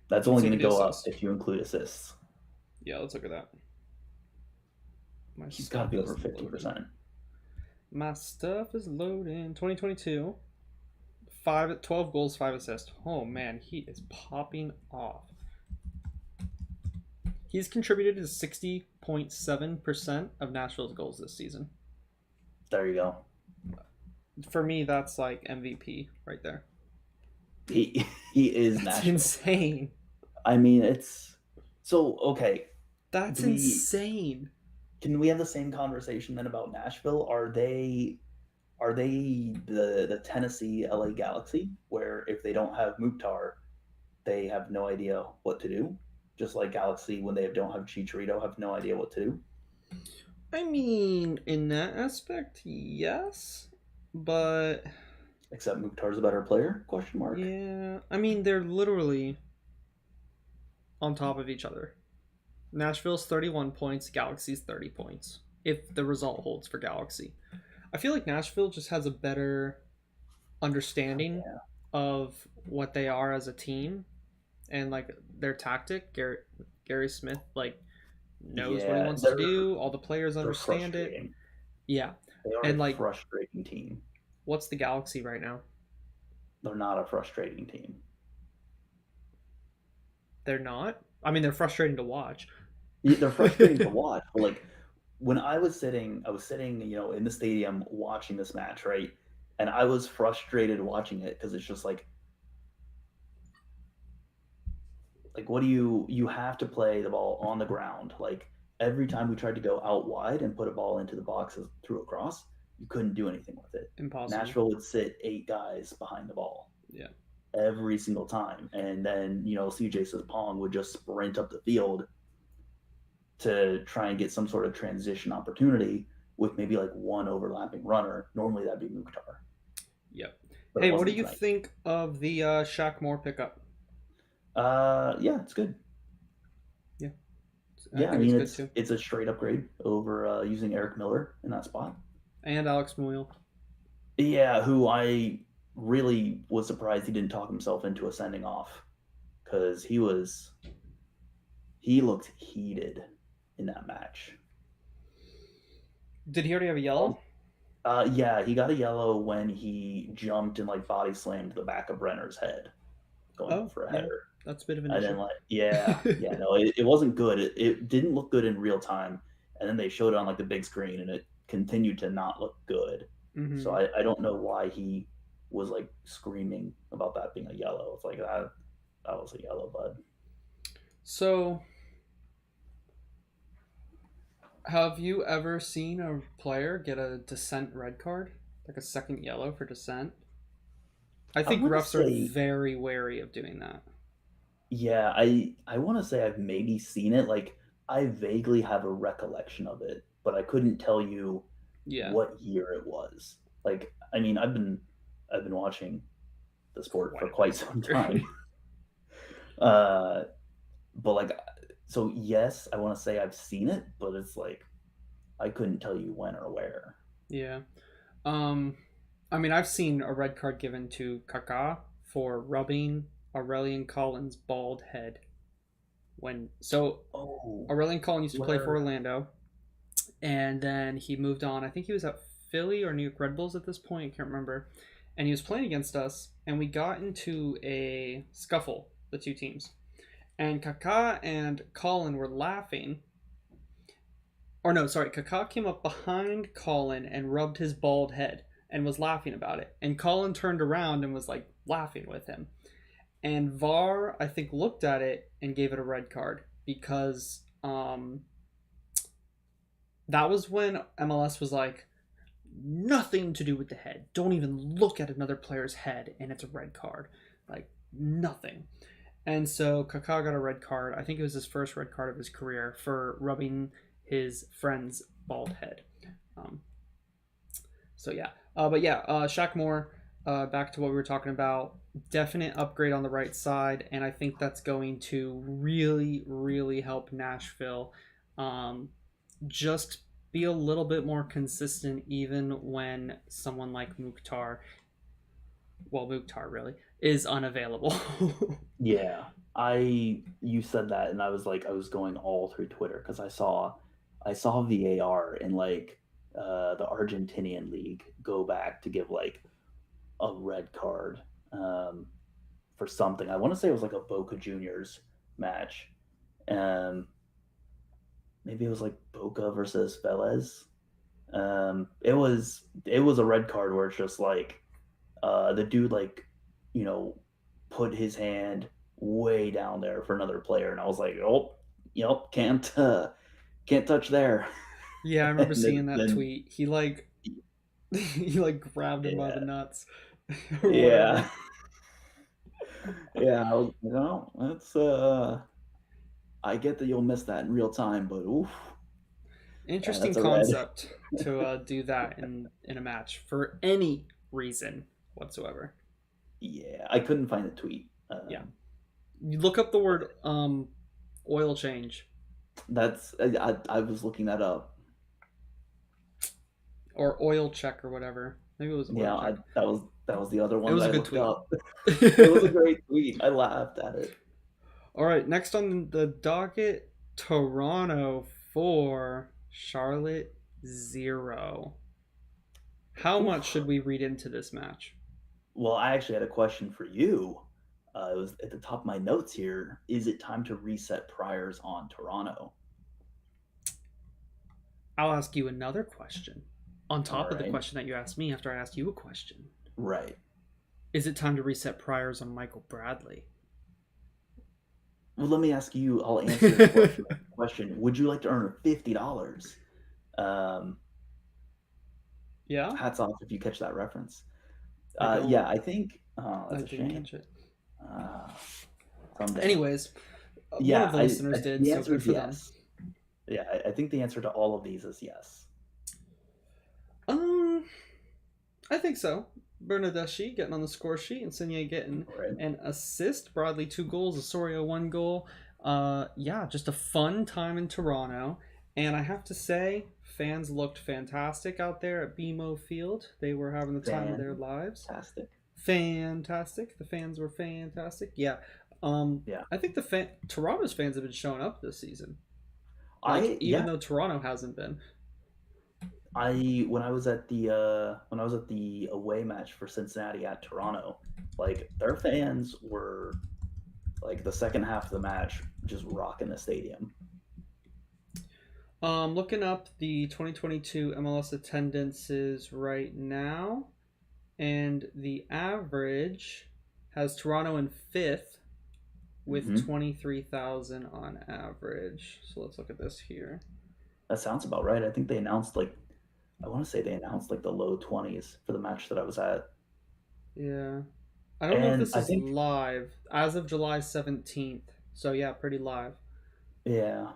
That's only Let's look going at to the go up assists. if you include assists. Yeah, let's look at that. My He's got to stuff be over is loading. 50%. My stuff is loading. 2022. 12 goals, 5 assists. Oh man, he is popping off. He's contributed to 60.7% of Nashville's goals this season. There you go. For me, that's like MVP right there. He is That's Nashville. insane. I mean, it's so okay. That's Do we insane. can we have the same conversation then about Nashville? Are they the Tennessee LA Galaxy where if they don't have Mukhtar, they have no idea what to do? Just like Galaxy when they don't have Chicharito have no idea what to do. I mean, in that aspect, yes. But Except Mukhtar's a better player? Question mark. yeah, I mean, they're literally on top of each other. Nashville's 31 points, Galaxy's 30 points. If the result holds for Galaxy. I feel like Nashville just has a better understanding Yeah. of what they are as a team and like their tactic. Gary Smith like knows what he Yeah, wants to do. All the players they're understand it. frustrating. Yeah. They are And a like frustrating team. what's the Galaxy right now? They're not a frustrating team. They're not. I mean, they're frustrating to watch. They're frustrating to watch. But like when I was sitting, in the stadium watching this match, right? And I was frustrated watching it because it's just like what do you have to play the ball on the ground. Like every time we tried to go out wide and put a ball into the boxes through a cross, you couldn't do anything with it. Impossible. Nashville would sit 8 guys behind the ball Yeah. every single time. And then, CJ Sapong would just sprint up the field to try and get some sort of transition opportunity with maybe like one overlapping runner. Normally that'd be Mukhtar. Yep. But it Hey, what do wasn't you tonight. think of the Shaq Moore pickup? Yeah, it's good. Yeah. I Yeah, I think it's mean good it's too. it's a straight upgrade over using Eric Miller in that spot. And Alex Muyl. Yeah, who I really was surprised he didn't talk himself into a sending off because he looked heated in that match. Did he already have a yellow? Yeah, he got a yellow when he jumped and like body slammed the back of Brenner's head, going Oh, for a yeah. header. That's a bit of an And issue. then yeah, no, it wasn't good. It didn't look good in real time, and then they showed it on like the big screen, and it continued to not look good. So Mm-hmm. I don't know why he was like screaming about that being a yellow. It's like that was a yellow, bud. So, have you ever seen a player get a dissent red card? Like a second yellow for dissent? I I think want to refs are say very wary of doing that. yeah, I want to say I've maybe seen it. Like I vaguely have a recollection of it, but I couldn't tell you Yeah. what year it was. Like I mean, I've been watching the sport Quite for a bit quite some longer. time. Uh, but like, so yes, I want to say I've seen it, but it's like I couldn't tell you when or where. Yeah. Um, I mean, I've seen a red card given to Kaká for rubbing Aurelian Collins' bald head. Oh, Aurelian Collins used to play for where? Orlando, and then he moved on. I think he was at Philly or New York Red Bulls at this point. I can't remember. And he was playing against us, and we got into a scuffle, the two teams. And Kaká and Colin were laughing. Or no, sorry, Kaká came up behind Colin and rubbed his bald head and was laughing about it. And Colin turned around and was like laughing with him. And VAR, I think, looked at it and gave it a red card because that was when MLS was like, nothing to do with the head. Don't even look at another player's head, and it's a red card. Like, nothing. And so Kaká got a red card. I think it was his first red card of his career for rubbing his friend's bald head. Um, so yeah, but yeah, Shaq Moore. Back to what we were talking about. Definite upgrade on the right side, and I think that's going to really, really help Nashville. Um, just be a little bit more consistent, even when someone like Mukhtar really is unavailable. Yeah, you said that, and I was going all through Twitter because I saw VAR in like the Argentinian league go back to give like a red card um, for something. I want to say it was like a Boca Juniors match. Um, Maybe it was like Boca versus Velez. It was a red card where it's just like the dude like you know put his hand way down there for another player, and I was like, oh, yep, can't touch there. Yeah, I remember And seeing that then tweet. He like he like grabbed him by the yeah, nuts or yeah, whatever. yeah. I was no, that's I get that you'll miss that in real time, but oof, yeah, Interesting that's a red. concept to do that in a match for any reason whatsoever. Yeah, I couldn't find the tweet. Yeah, you look up the word oil change I was looking that up. or oil check or whatever. Maybe it was oil Yeah, check. that was the other It one was that a I good looked tweet. up. It was a great tweet. I laughed at it. All right, next on the docket, Toronto 4, Charlotte 0. How much Oof. should we read into this match? Well, I actually had a question for you. It was at the top of my notes here. Is it time to reset priors on Toronto? I'll ask you another question on All top of the right. question that you asked me after I asked you a question. Right. Is it time to reset priors on Michael Bradley? Well, let me ask you. I'll answer your question. Question: would you like to earn $50? Um, Yeah, Hats off if you catch that reference. I Yeah, don't. I think. Oh, I that's a didn't shame. catch it. Uh, Someday. Anyways, one Yeah, of the listeners did, the so answer good is for them. yes. Yeah, I think the answer to all of these is yes. Um, I think so. Bernadeschi getting on the score sheet, and Insigne getting Right. an assist. Bradley 2 goals, Osorio 1 goal. Yeah, just a fun time in Toronto. And I have to say, fans looked fantastic out there at BMO Field. They were having the time of their lives. Fantastic. Fantastic. The fans were fantastic. Yeah. Yeah. I think Toronto's fans have been showing up this season. Like even Yeah, though Toronto hasn't been. when I was at the away match for Cincinnati at Toronto, like their fans were like the second half of the match just rocking the stadium. Looking up the 2022 MLS attendances right now, and the average has Toronto in fifth with Hmm. 23,000 on average. So let's look at this here. That sounds about right. I think they announced like I want to say they announced like the low 20s for the match that I was at. Yeah. I don't know if And this I is think live as of July 17th. So yeah, pretty live. yeah,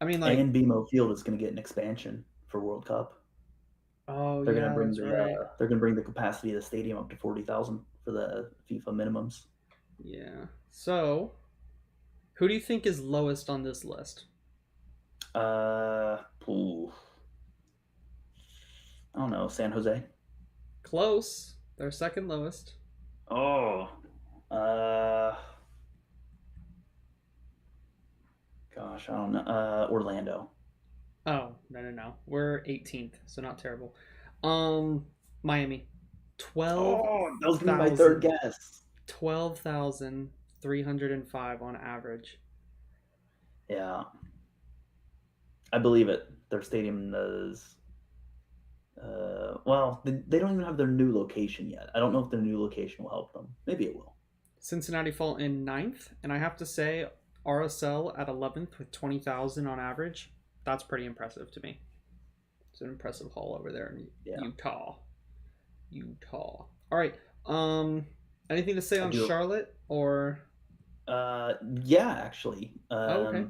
I mean like, and BMO Field is going to get an expansion for World Cup. oh yeah, that's right. They're going to bring the capacity of the stadium up to 40,000 for the FIFA minimums. Yeah. So, who do you think is lowest on this list? Ooh, I don't know, San Jose. Close. They're second lowest. Oh, uh, gosh, I don't know. Orlando. Oh, no, no, no. We're 18th, so not terrible. Miami. Oh, that was gonna be my third 12,000. guess. 12,305 on average. Yeah, I believe it. Their stadium is. Well, they don't even have their new location yet. I don't know if their new location will help them. Maybe it will. Cincinnati fall in ninth, and I have to say, RSL at 11th with 20,000 on average. That's pretty impressive to me. It's an impressive haul over there in Yeah, Utah. Utah. All right. Anything to say I on do. Charlotte or? Yeah, actually. Oh, okay.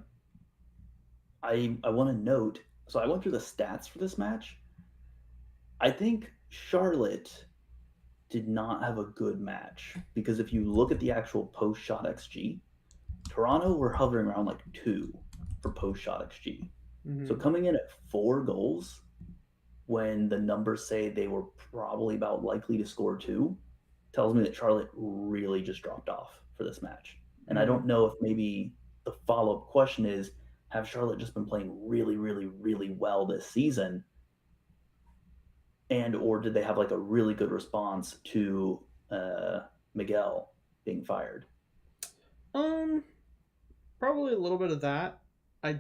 I want to note. So I went through the stats for this match. I think Charlotte did not have a good match because if you look at the actual post shot XG, Toronto were hovering around like 2 for post shot XG. So Mm-hmm. coming in at 4 goals when the numbers say they were probably about likely to score 2 tells me that Charlotte really just dropped off for this match. And I Mm-hmm. don't know if maybe the follow up question is, have Charlotte just been playing really, really, really well this season? And or did they have like a really good response to uh, Miguel being fired? Um, Probably a little bit of that. I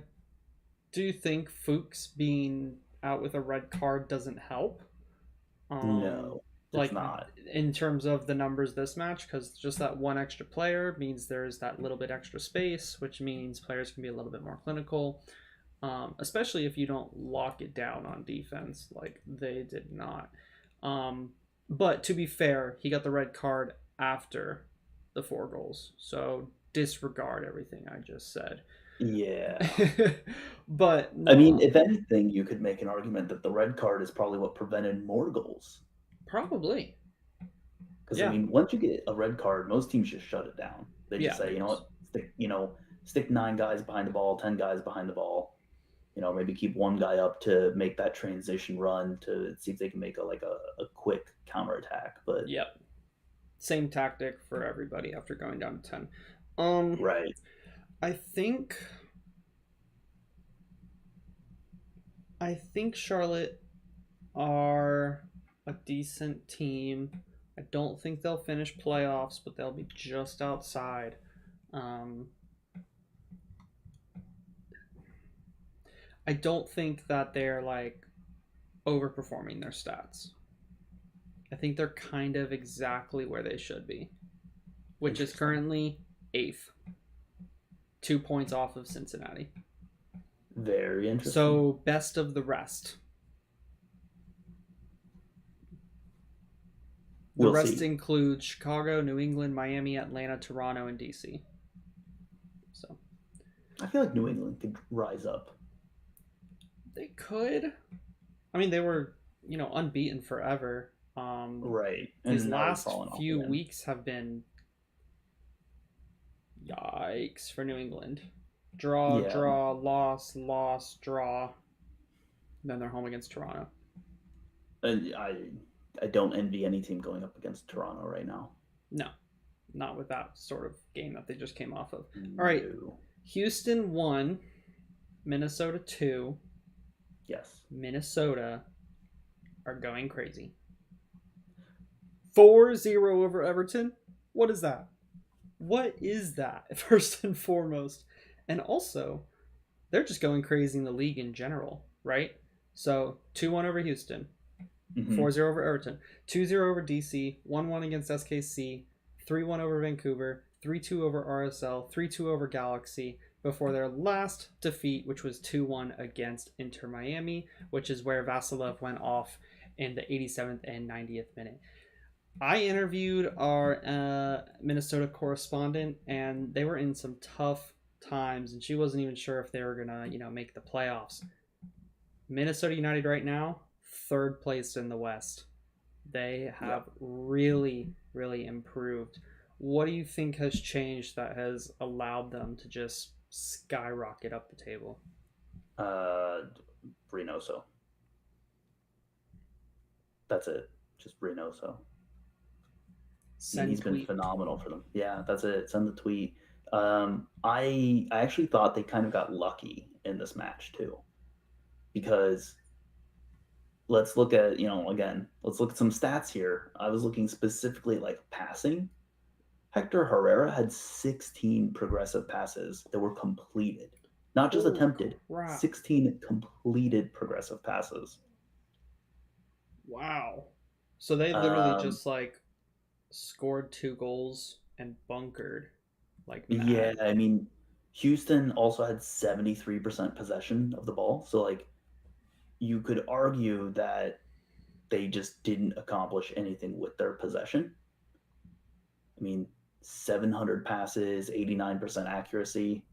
do think Fuchs being out with a red card doesn't help. Um, No, it's like not. in terms of the numbers this match, because just that one extra player means there's that little bit extra space, which means players can be a little bit more clinical. Especially if you don't lock it down on defense like they did not. Um, but to be fair, he got the red card after the 4 goals, so disregard everything I just said. Yeah. But I mean, no, if anything, you could make an argument that the red card is probably what prevented more goals. probably. Because I Yeah, mean, once you get a red card, most teams just shut it down. They just yeah, say, you know what, stick 9 guys behind the ball, 10 guys behind the ball. Maybe keep one guy up to make that transition run to see if they can make a quick counterattack. But yep. Same tactic for everybody after going down to 10. Um, right, I think I think Charlotte are a decent team. I don't think they'll finish playoffs, but they'll be just outside. Um, I don't think that they're like overperforming their stats. I think they're kind of exactly where they should be, which is interesting, currently eighth, 2 points off of Cincinnati. very interesting. So best of the rest. The We'll rest see. includes Chicago, New England, Miami, Atlanta, Toronto, and DC. So I feel like New England could rise up. they could. I mean, they were unbeaten forever. Right, These and now they've last fallen off few again. weeks have been yikes for New England. Draw, Yeah, draw, loss, loss, draw. Then they're home against Toronto. and I don't envy any team going up against Toronto right now. No, not with that sort of game that they just came off of. All right, No. Houston 1, Minnesota 2. Yes. Minnesota are going crazy. 4-0 over Everton. What is that? What is that, first and foremost? And also, they're just going crazy in the league in general, right? So 2-1 over Houston, Mm-hmm. 4-0 over Everton, 2-0 over DC, 1-1 against SKC, 3-1 over Vancouver, 3-2 over RSL, 3-2 over Galaxy, before their last defeat, which was 2-1 against Inter Miami, which is where Vasilev went off in the 87th and 90th minute. I interviewed our Minnesota correspondent, and they were in some tough times, and she wasn't even sure if they were gonna, make the playoffs. Minnesota United right now, third place in the West. They have Yep. really, really improved. What do you think has changed that has allowed them to just skyrocket up the table? Uh, Reynoso. That's it. Just Reynoso. I mean, Send he's been tweet. phenomenal for them. Yeah, that's it. Send the tweet. I actually thought they kind of got lucky in this match too, because let's look at again. Let's look at some stats here. I was looking specifically like passing. Hector Herrera had 16 progressive passes that were completed, not just Holy attempted. crap. 16 completed progressive passes. Wow. So they literally Um, just like scored 2 goals and bunkered like yeah, mad. I mean, Houston also had 73% possession of the ball. So, like, you could argue that they just didn't accomplish anything with their possession. I mean, 700 passes, 89% accuracy.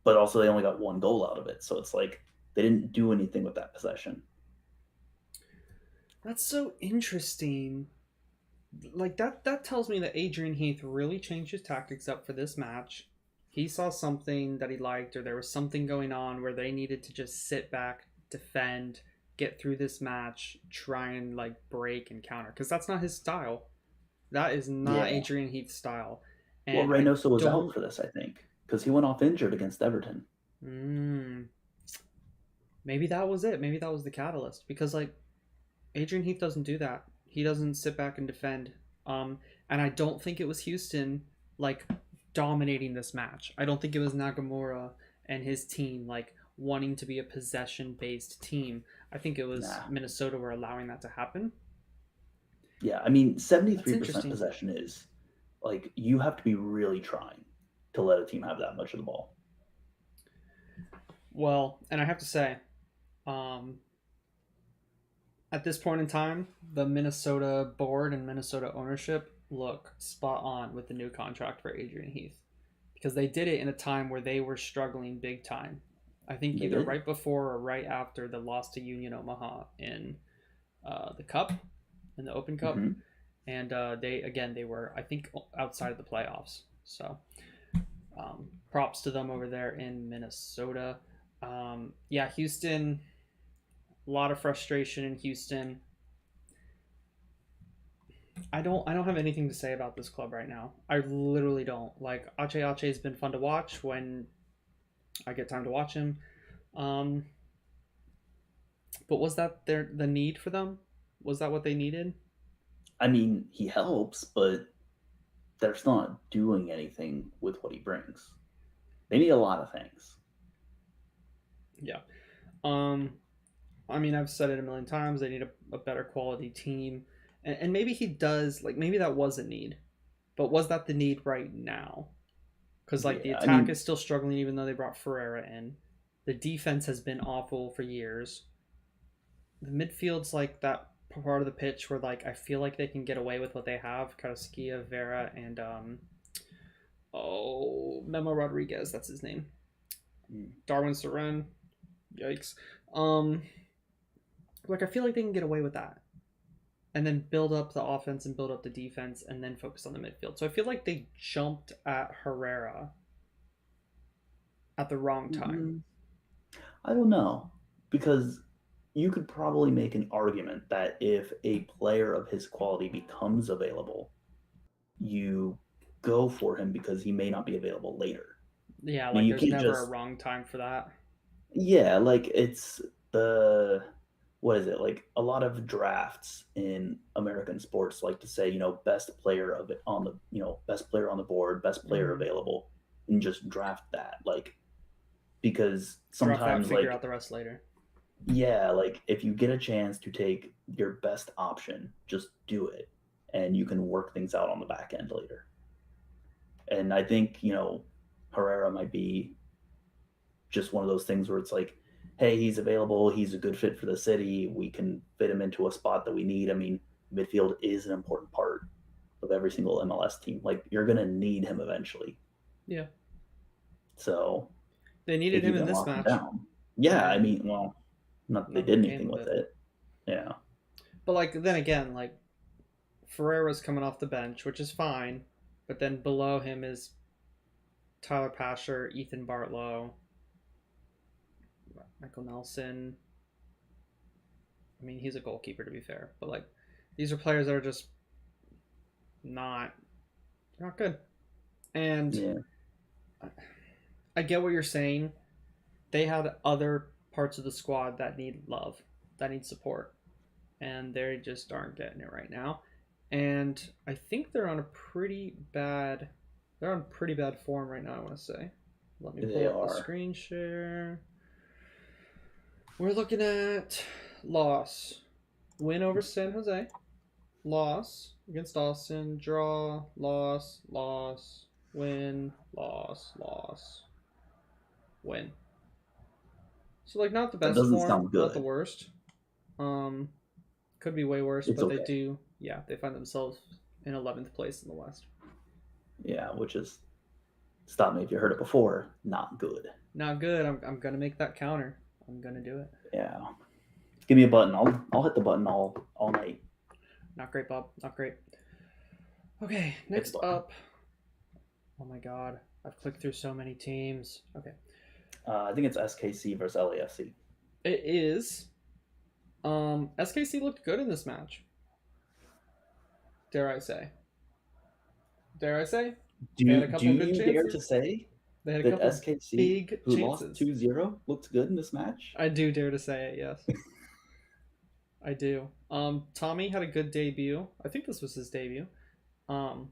but also they only got one goal out of it. So it's like they didn't do anything with that possession. That's so interesting. Like that tells me that Adrian Heath really changed his tactics up for this match. He saw something that he liked, or there was something going on where they needed to just sit back, defend, get through this match, try and like break and counter, because that's not his style. That is not Yeah. Adrian Heath's style. Well, And I Reynoso was out don't. for this, I think, because he went off injured against Everton. Mm, maybe that was it. Maybe that was the catalyst. Because like Adrian Heath doesn't do that. He doesn't sit back and defend. And I don't think it was Houston like dominating this match. I don't think it was Nagamura and his team like wanting to be a possession based team. I think it was Nah. Minnesota were allowing that to happen. Yeah, I mean, That's 73% interesting. possession is like you have to be really trying to let a team have that much of the ball. Well, and I have to say, um, at this point in time, the Minnesota board and Minnesota ownership look spot on with the new contract for Adrian Heath because they did it in a time where they were struggling big time. I think They either did. right before or right after the loss to Union Omaha in the Cup, in the Open Cup, Hmm. and they were I think outside of the playoffs. So props to them over there in Minnesota. Yeah, Houston. A lot of frustration in Houston. I don't have anything to say about this club right now. I literally don't. Like Ache Ache has been fun to watch when I get time to watch him. Um, but was that the need for them? Was that what they needed? I mean, he helps, but they're still not doing anything with what he brings. They need a lot of things. Yeah. Um, I mean, I've said it a million times. They need a better quality team, and maybe he does. Like maybe that was a need, but was that the need right now? Because like the Yeah, I attack mean, is still struggling, even though they brought Ferreira in. The defense has been awful for years. The midfield's like that part of the pitch where like I feel like they can get away with what they have. Karaskia, Vera, and Memo Rodriguez. That's his name. mm, Darwin Saren. Yikes. Um, like I feel like they can get away with that, and then build up the offense and build up the defense, and then focus on the midfield. So I feel like they jumped at Herrera at the wrong time. mm, I don't know because you could probably make an argument that if a player of his quality becomes available, you go for him because he may not be available later. Yeah, I mean, like you there's can't never a just wrong time for that. yeah, like it's the what is it? Like a lot of drafts in American sports like to say, best player of it on the, best player on the board, best player Mm-hmm. available, and just draft that. Like because Draft that, sometimes figure like out the rest later. yeah, like if you get a chance to take your best option, just do it and you can work things out on the back end later. And I think, Herrera might be just one of those things where it's like, hey, he's available, he's a good fit for the city, we can fit him into a spot that we need. I mean, midfield is an important part of every single MLS team. Like you're gonna need him eventually. Yeah, So they needed if you him in can this lock him match, down, yeah, I and mean, well, not that they did nothing came anything of with it. it. Yeah. But like then again, like Ferreira's coming off the bench, which is fine. But then below him is Tyler Pasher, Ethan Bartlow, Michael Nelson. I mean, he's a goalkeeper to be fair, but like these are players that are just not not good. And Yeah. I get what you're saying. They had other parts of the squad that need love, that need support, and they just aren't getting it right now. And I think they're on pretty bad form right now, I want to say. Let me They pull up the are. screen share. We're looking at loss. Win over San Jose. Loss against Austin. Draw. Loss. Win. Loss. Win. So like not the That best doesn't form, sound not the good. worst. Um, could be way worse, It's but they okay. do. Yeah, they find themselves in 11th place in the West. Yeah, which is Stop me if you heard it before. Not good. Not good. I'm gonna make that counter. I'm gonna do it. Yeah. Give me a button. I'll hit the button all night. Not great, Bob. Not great. Okay, Hit the next button. up. Oh my god. I've clicked through so many teams. Okay. I think it's SKC versus LAFC. It is. SKC looked good in this match. Dare I say? Dare I say? They had a Do couple good you dare to chances. say They had a that couple SKC, big who lost chances. 2-0, looked good in this match? I do dare to say it, yes. I do. Tommy had a good debut. I think this was his debut. Um,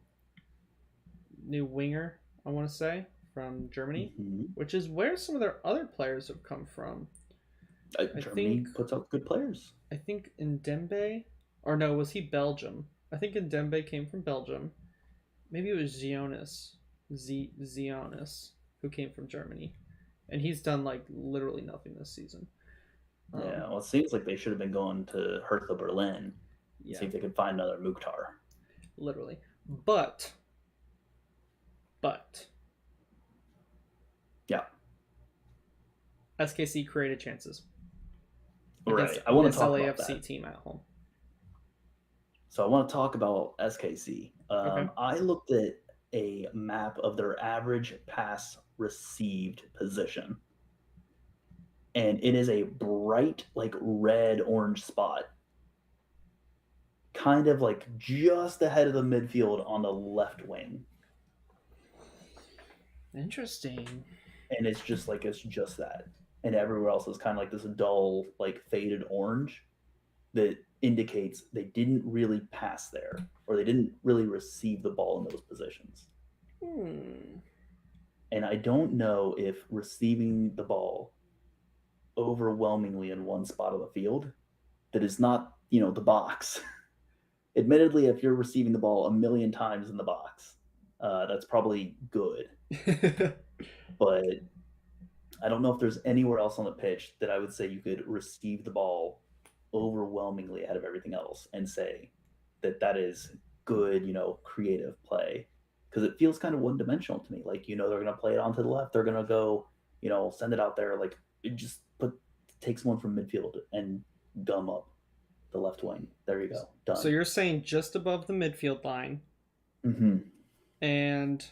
New winger, I want to say, from Germany, Mm-hmm. which is where some of their other players have come from. Germany puts out good players. I think Ndembe, or no, was he Belgium? I think Ndembe came from Belgium. Maybe it was Zionis, who came from Germany, and he's done like literally nothing this season. Yeah, well, it seems like they should have been going to Hertha Berlin, Yeah, see if they could find another Mukhtar. literally. But Yeah, SKC created chances right. against I want this to talk about LAFC that. team at home. So I want to talk about SKC. Okay. I looked at a map of their average pass received position, and it is a bright, like red orange spot, kind of like just ahead of the midfield on the left wing. Interesting. And it's just that. And everywhere else is kind of like this dull, like faded orange that indicates they didn't really pass there or they didn't really receive the ball in those positions. And I don't know if receiving the ball overwhelmingly in one spot of the field that is not, the box. Admittedly, if you're receiving the ball a million times in the box, that's probably good. But I don't know if there's anywhere else on the pitch that I would say you could receive the ball overwhelmingly ahead of everything else and say that is good, creative play. Because it feels kind of one dimensional to me. Like, they're going to play it onto the left. They're going to go, send it out there. Like, it just take someone from midfield and gum up the left wing. There you go. Done. So you're saying just above the midfield line, mm-hmm. and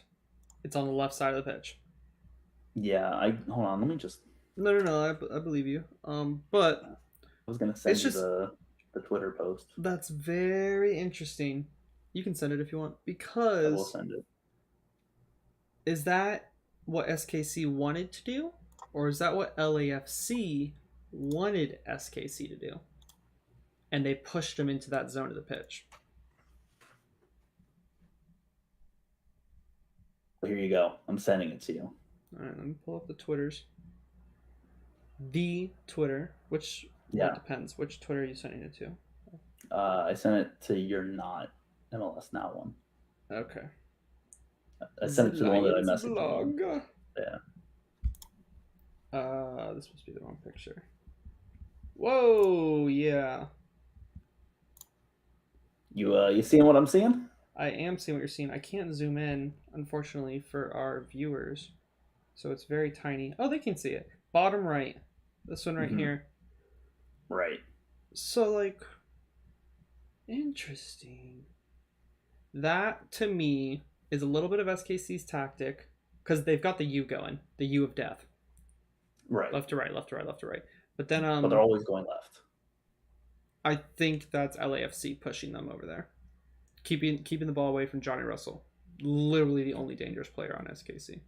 it's on the left side of the pitch. Yeah, hold on. Let me just. No. I believe you. But I was gonna send you just the Twitter post. That's very interesting. You can send it if you want, I will because send it. is that what SKC wanted to do, or is that what LAFC wanted SKC to do, and they pushed them into that zone of the pitch? Here you go. I'm sending it to you. All right, let me pull up the Twitters. The Twitter, which Yeah, it depends. Which Twitter are you sending it to? I sent it to your not MLS Now one. Okay. I sent it to the one that I messaged blog. you. Yeah. This must be the wrong picture. Whoa, yeah. You seeing what I'm seeing? I am seeing what you're seeing. I can't zoom in, unfortunately, for our viewers. So it's very tiny. Oh, they can see it. Bottom right. This one right here. Right. So, like, interesting. That, to me, is a little bit of SKC's tactic, because they've got the U going. The U of death. Right. Left to right, left to right, left to right. But then, but they're always going left. I think that's LAFC pushing them over there. Keeping the ball away from Johnny Russell. Literally the only dangerous player on SKC.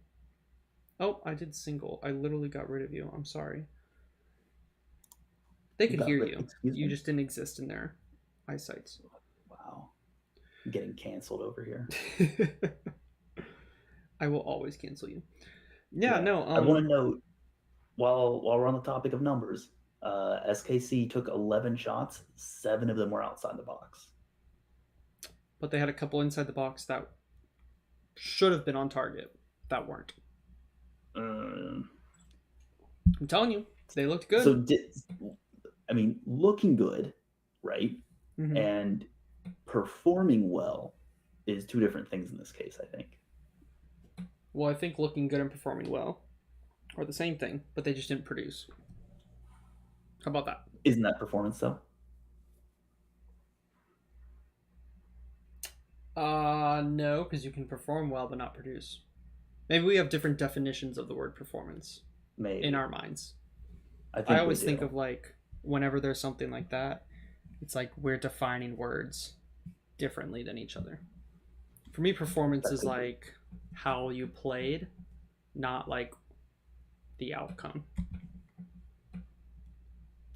Oh, I did single. I literally got rid of you. I'm sorry. They could hear you. You just didn't exist in their eyesight. Wow. I'm getting canceled over here. I will always cancel you. Yeah. No. I want to note, while we're on the topic of numbers, SKC took 11 shots. 7 of them were outside the box. But they had a couple inside the box that should have been on target that weren't. I'm telling you, they looked good. So, looking good, right? Mm-hmm. And performing well is two different things in this case, I think. Well, I think looking good and performing well are the same thing, but they just didn't produce. How about that? Isn't that performance though? No, because you can perform well but not produce. Maybe we have different definitions of the word performance in Maybe. our minds. I I think we always think do. of like whenever there's something like that, it's like we're defining words differently than each other. For me, performance That is could be. like how you played, not like the outcome.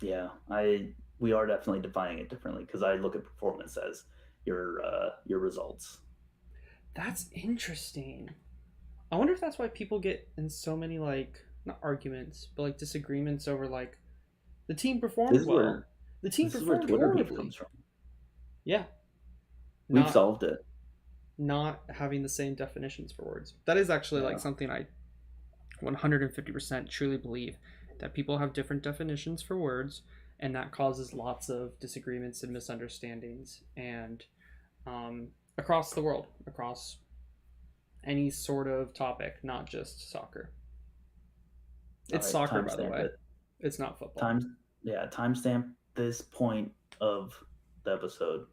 Yeah, I we are definitely defining it differently because I look at performance as your results. That's interesting. I wonder if that's why people get in so many like not arguments, but like disagreements over like the team This performed is well. where The team this is where performed Twitter beef horribly. comes from. Yeah, We've not solved it. not having the same definitions for words. That is actually like Yeah. something I 150% truly believe that people have different definitions for words, and that causes lots of disagreements and misunderstandings and across the world, across any sort of topic, not just soccer. All It's right, soccer, by the timestamp way. it. It's not football. Time, yeah, timestamp this point of the episode,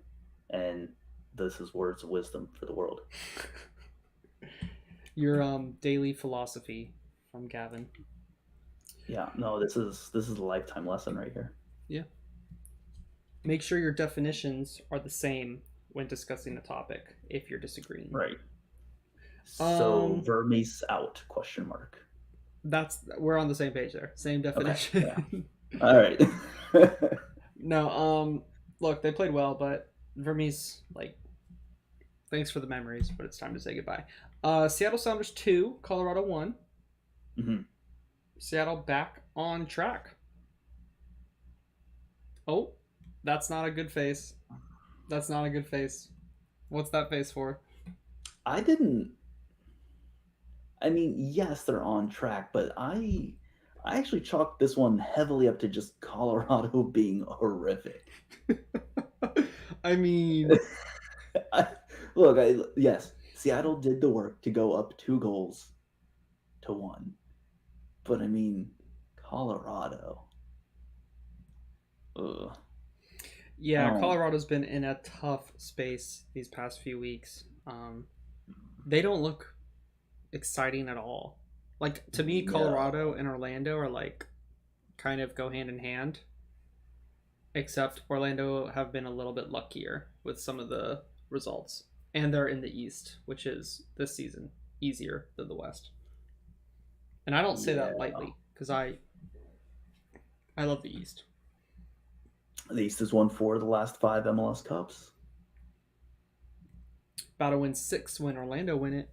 and this is words of wisdom for the world. Your daily philosophy from Gavin. Yeah, no, this is a lifetime lesson right here. Yeah. Make sure your definitions are the same when discussing a topic if you're disagreeing. Right. So Um Vermees out? Question mark. that's we're on the same page there. Same Okay. Yeah. definition. All right. No, look, they played well, but Vermees, like, thanks for the memories, but it's time to say goodbye. Seattle Sounders 2, Colorado 1. Mhm. Seattle back on track. Oh, that's not a good face. That's not a good face. What's that face for? I didn't. I mean, yes, they're on track, but I actually chalked this one heavily up to just Colorado being horrific. I mean, I, look, yes, Seattle did the work to go up 2 goals to 1, but I mean, Colorado. Ugh. I yeah, don't. Colorado's been in a tough space these past few weeks. They don't look exciting at all. Like to me, Colorado No. and Orlando are like kind of go hand in hand. Except Orlando have been a little bit luckier with some of the results, and they're in the East, which is this season easier than the West. And I don't say Yeah. that lightly because I love the East. The East has won 4 of the last 5 MLS Cups. About to win six when Orlando win it.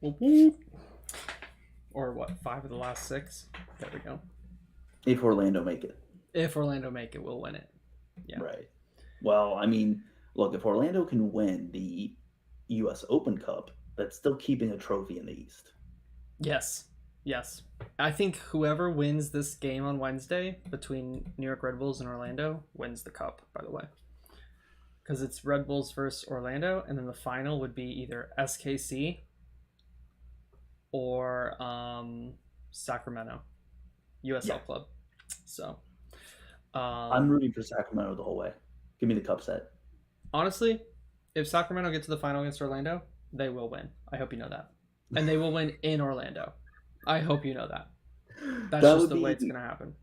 Or what? 5 of the last 6. There we go. If Orlando make it. If Orlando make it, we'll win it. Yeah. Right. Well, I mean, look, if Orlando can win the U.S. Open Cup, that's still keeping a trophy in the East. Yes. Yes. I think whoever wins this game on Wednesday between New York Red Bulls and Orlando wins the cup, by the way. Because it's Red Bulls versus Orlando, and then the final would be either SKC or Sacramento, USL Yeah. Club. So, I'm rooting for Sacramento the whole way. Give me the cup set. honestly, if Sacramento gets to the final against Orlando, they will win. I hope you know that. And they will win in Orlando. I hope you know that. That's That just would the way it's be going to happen.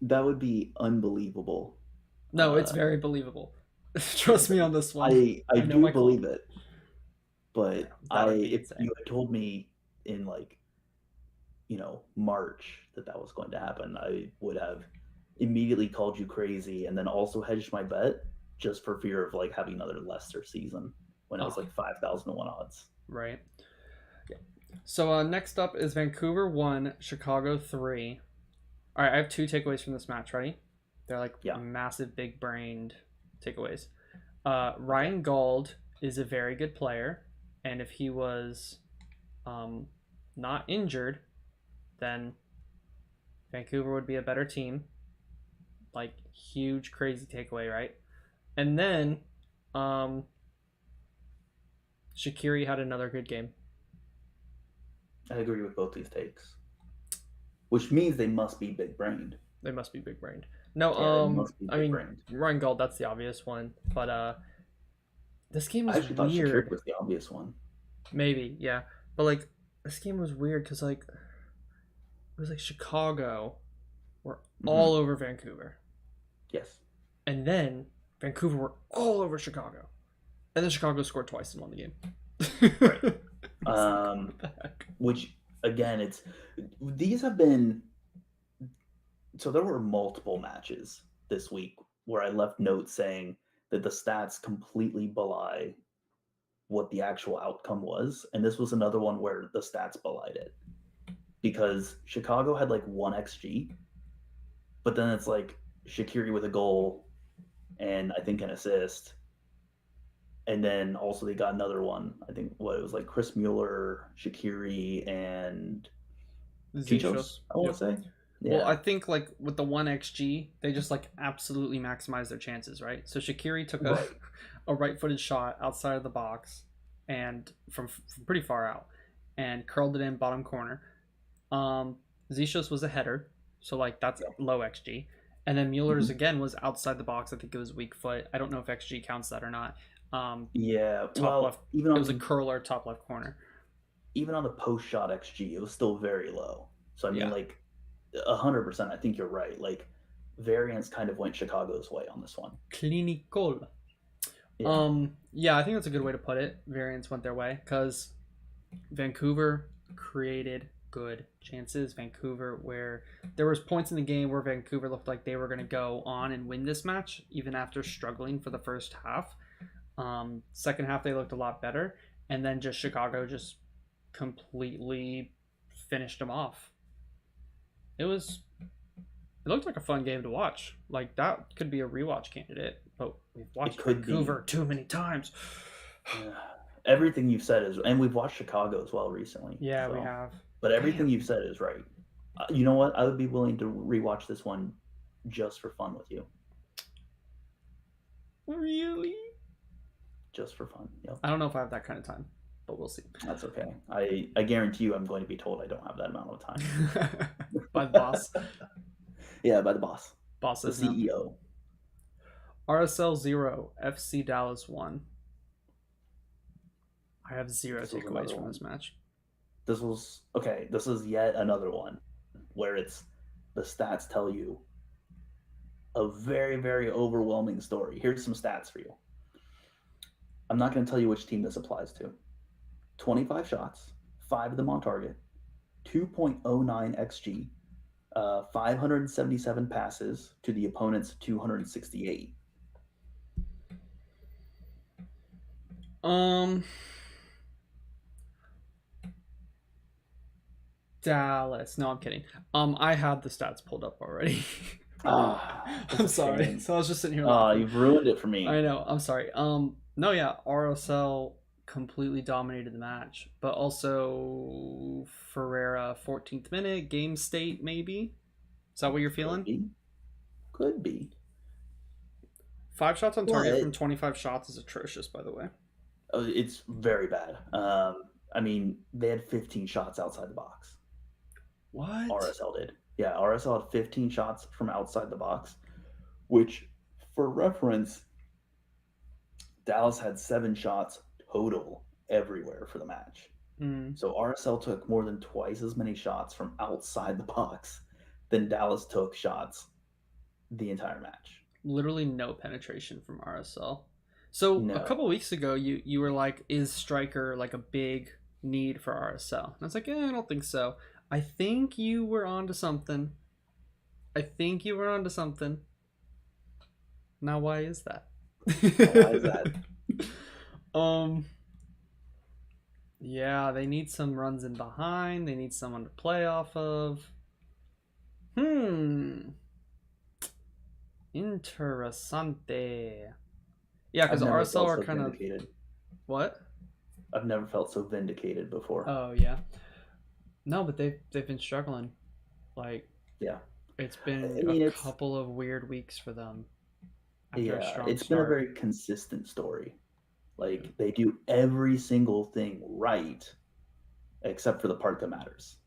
that would be unbelievable. No, it's Uh, very believable. Trust me on this one. I I know do my club. believe it, but That would be if you insane. had told me in March that was going to happen, I would have immediately called you crazy and then also hedged my bet just for fear of like having another Leicester season when it was Oh, like 5,000 to 1 odds. right. Yeah. So next up is Vancouver 1, Chicago 3. All right, I have 2 takeaways from this match. Ready? They're like Yeah. massive, big brained takeaways. Ryan Gauld is a very good player, and if he was not injured, then Vancouver would be a better team. Like huge, crazy takeaway, right? And then Shaqiri had another good game. I agree with both these takes, which means they must be big brained. They must be big brained. No, Yeah, they must be I big mean brained. Ryan Gold, that's the obvious one, but this game I was actually thought Shakir weird. was the obvious one. Maybe, yeah, but like this game was weird because like it was like Chicago were all Hmm. over Vancouver, Yes. and then Vancouver were all over Chicago, and then Chicago scored twice and won the game. Right. It's like what the heck? Which again, it's these have been so there were multiple matches this week where I left notes saying that the stats completely belie what the actual outcome was, and this was another one where the stats belied it because Chicago had like 1 xG, but then it's like Shaqiri with a goal and I think an assist, and then also they got another one. I think what it was like Chris Mueller, Shaqiri, and Zichos. Zichos. I want Yep. to say, Well, yeah, I think like with the 1 xG, they just like absolutely maximize their chances, right? So Shakiri took a right, a right-footed shot outside of the box and from pretty far out and curled it in bottom corner. Um Zishos was a header, so like that's yeah, low xG. And then Mueller's hmm, again was outside the box. I think it was weak foot. I don't know if xG counts that or not. Um yeah. top left, Well, it was a curler top left corner. even on the post shot xG, it was still very low. So I mean, Yeah. like 100%. I think you're right. Like variance kind of went Chicago's way on this one. Clinical. Yeah, Yeah, I think that's a good way to put it. Variance went their way because Vancouver created good chances. Vancouver, where there was points in the game where Vancouver looked like they were going to go on and win this match, even after struggling for the first half. Second half they looked a lot better, and then just Chicago just completely finished them off. It was it looked like a fun game to watch. Like that could be a rewatch candidate, but we've it watched could be. Vancouver too many times. Everything you've said is, and we've watched Chicago as well recently. Yeah, we So, have. but everything Damn. you've said is right. You know what? I would be willing to rewatch this one just for fun with you, Really? just for fun. Yep, I don't know if I have that kind of time, but we'll see. that's okay. I guarantee you, I'm going to be told I don't have that amount of time. By the boss. Yeah, by the boss, Boss the says no. CEO. RSL 0, FC Dallas 1. I have zero This was takeaways another from one. this match. This was okay. This is yet another one where it's the stats tell you a very, very overwhelming story. Here's some stats for you. I'm not going to tell you which team this applies to. 25 shots, 5 of them on target, 2.09 xG, 577 passes to the opponent's 268. Um, Dallas. No, I'm kidding. I had the stats pulled up already. That's I'm a sorry. shame. So I was just sitting here laughing. You've ruined it for I me. know. I'm sorry. No, yeah, RSL completely dominated the match, but also Ferreira 14th minute game state maybe. Is that what you're Could feeling? be. Could be. 5 shots on target from But 25 shots is atrocious, by the way. it's very bad. I mean, they had 15 shots outside the box. What? RSL did. Yeah, RSL had 15 shots from outside the box, which, for reference, Dallas had 7 shots total everywhere for the match. Mm. So RSL took more than twice as many shots from outside the box than Dallas took shots the entire match. Literally no penetration from RSL. So a No. couple weeks ago, you were like, is striker like a big need for RSL? And I was like, I don't think so. I think you were onto something. I think you were onto something. Now, why is that? Now, why is that? um. Yeah, they need some runs in behind. They need someone to play off of. Hmm. Interessante. Yeah, I've because never RSL felt are so kind of vindicated. what? I've never felt so vindicated before. Oh yeah. No, but they've been struggling. Like Yeah. it's I been a mean, couple of weird weeks for them after a strong it's been a start. very consistent story. Like they do every single thing right, except for the part that matters.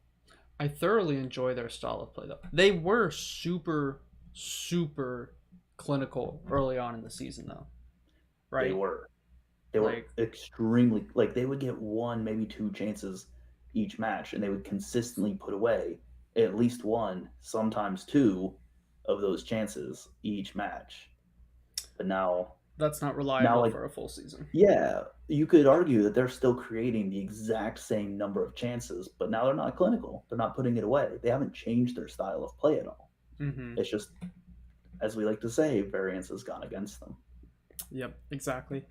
I thoroughly enjoy their style of play, though. They were super, super clinical early on in the season, though, They right? were. They were Like, extremely like they would get one, maybe two chances each match, and they would consistently put away at least one, sometimes two of those chances each match. But that's not now, reliable like, for a full season. yeah, you could argue that they're still creating the exact same number of chances, but now they're not clinical. They're not putting it away. They haven't changed their style of play at all. Mm-hmm. It's just, as we like to say, variance has gone against them. Yep, exactly.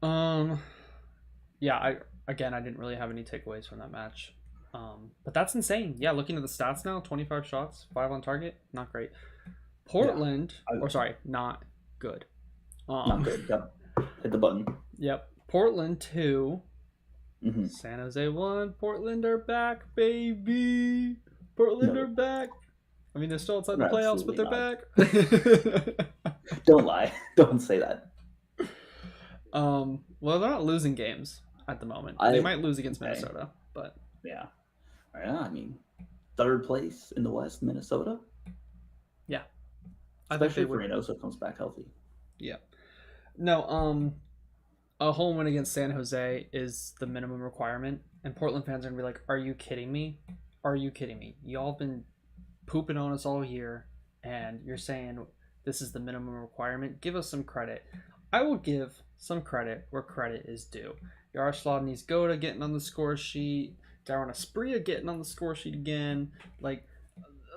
Um, yeah, I didn't really have any takeaways from that match. But that's insane. Yeah, looking at the stats now, 25 shots, 5 on target, not great. Yeah, Portland, or sorry, not good. not good. Yep. Hit the button. Yep. Portland 2, Mm-hmm. San Jose 1. Portland are back, baby. Portland No, are back. I mean, they're still outside the they're playoffs, but absolutely they're not. back. Don't lie. Don't say that. Well, they're not losing games at the moment. They I might lose against okay. Minnesota, but Yeah. Yeah. I mean, third place in the West, Minnesota, yeah, I think especially they if would. Reynoso comes back healthy. Yeah. No, a home win against San Jose is the minimum requirement, and Portland fans are gonna be like, "Are you kidding me? Are you kidding me? Y'all been pooping on us all year, and you're saying this is the minimum requirement? Give us some credit." I will give some credit where credit is due. Yaroslav Nizgoda getting on the score sheet, Darren Asprilla getting on the score sheet again. Like,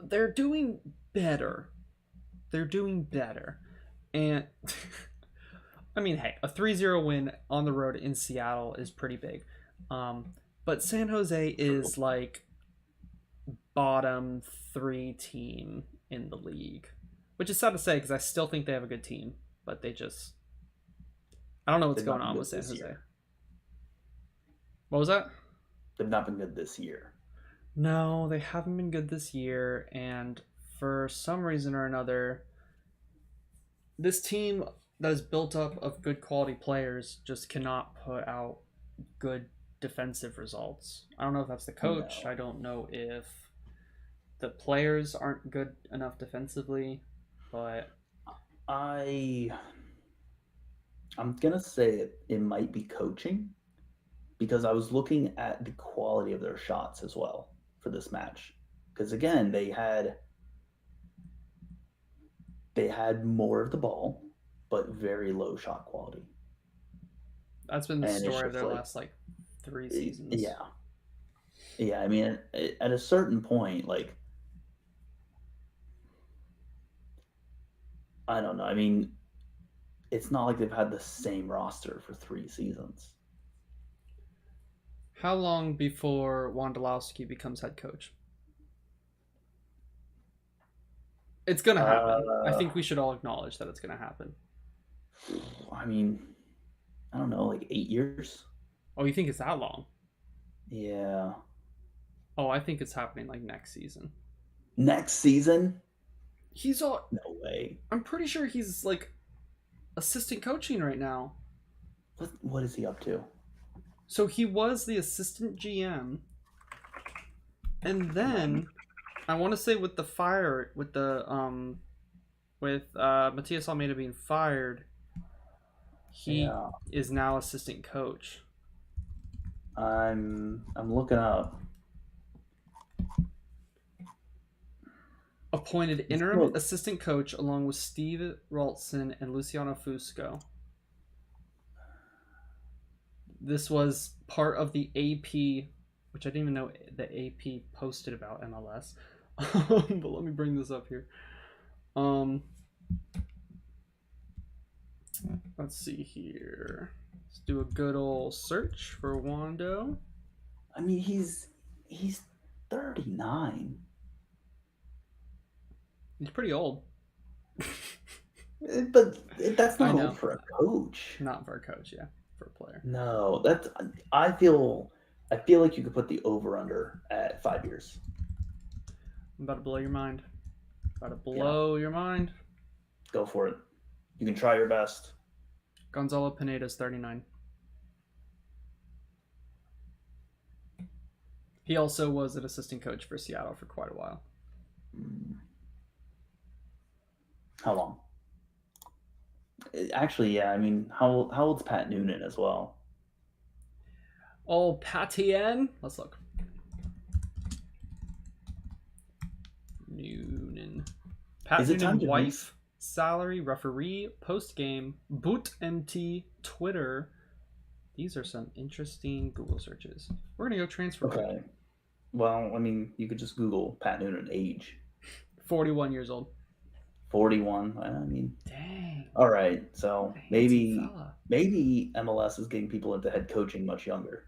they're doing better. They're doing better. And I mean, hey, a 3-0 win on the road in Seattle is pretty big. But San Jose is like bottom 3 team in the league, which is sad to say because I still think they have a good team, but they just, I don't know what's They've not going been on good with San this Jose. year. What was that? They've not been good this year. No, they haven't been good this year, and for some reason or another, this team that is built up of good quality players just cannot put out good defensive results. I don't know if that's the coach. No. I don't know if the players aren't good enough defensively, but I'm gonna say it might be coaching because I was looking at the quality of their shots as well for this match. Because again, they had more of the ball, but very low shot quality. that's been the And it's story of just their like, last like 3 seasons. yeah, yeah. I mean, at a certain point, like, I don't know. I mean, it's not like they've had the same roster for 3 seasons. How long before Wondolowski becomes head coach? It's gonna happen. I Uh, think we should all acknowledge that it's gonna happen. I mean, I don't know, like 8 years. Oh, you think it's that long? Yeah. Oh, I think it's happening like next season. Next season? He's all. No way. I'm pretty sure he's like assistant coaching right now. What is he up to? So he was the assistant GM, and then I want to say with the fire with the with Matias Almeida being fired, he Yeah. is now assistant coach. I'm looking up. Appointed interim assistant coach along with Steve Ralston and Luciano Fusco. This was part of the AP, which I didn't even know the AP posted about MLS. But let me bring this up here. Let's see here. Let's do a good old search for Wando. I mean, he's 39. He's pretty old. But that's I not know. old for a coach. Not for a coach, yeah, for a player. No, that's I feel like you could put the over under at 5 years. I'm about to blow your mind. About to blow your mind. Go for it. You can try your best. Gonzalo Pineda's 39. He also was an assistant coach for Seattle for quite a while. How long? Actually, yeah. I mean, how old's Pat Noonan as well? Oh, Patien. Let's look. Noonan. Pat Is it time Noonan, to wife, salary, referee, post game, boot MT, Twitter. These are some interesting Google searches. We're gonna go transfer point. Okay. Well, I mean, you could just Google Pat Noonan age. 41 years old. 41. I mean, Dang. all right. So A handsome maybe fella. maybe MLS is getting people into head coaching much younger.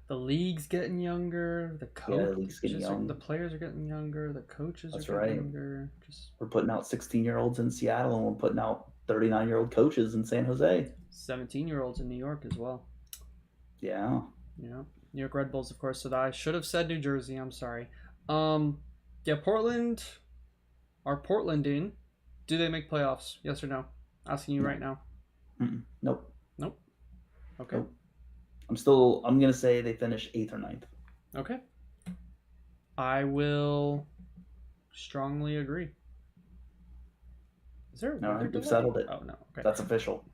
The league's getting younger. The Yeah, the league's getting coaches, the young. players are getting younger. The coaches That's are getting right. younger. Just We're putting out 16-year-olds in Seattle, and we're putting out 39-year-old coaches in San Jose. 17-year-olds in New York as well. Yeah. Yeah, New York Red Bulls, of course. So that I should have said New Jersey. I'm sorry. Yeah, Portland. Are Portland in? Do they make playoffs? Yes or no? Asking you No. right now. Nope. Nope. Okay. Nope. I'm gonna say they finish 8th or 9th. Okay. I will strongly agree. Is there a All weather right, we've delay? settled it. Oh no. Okay. That's official.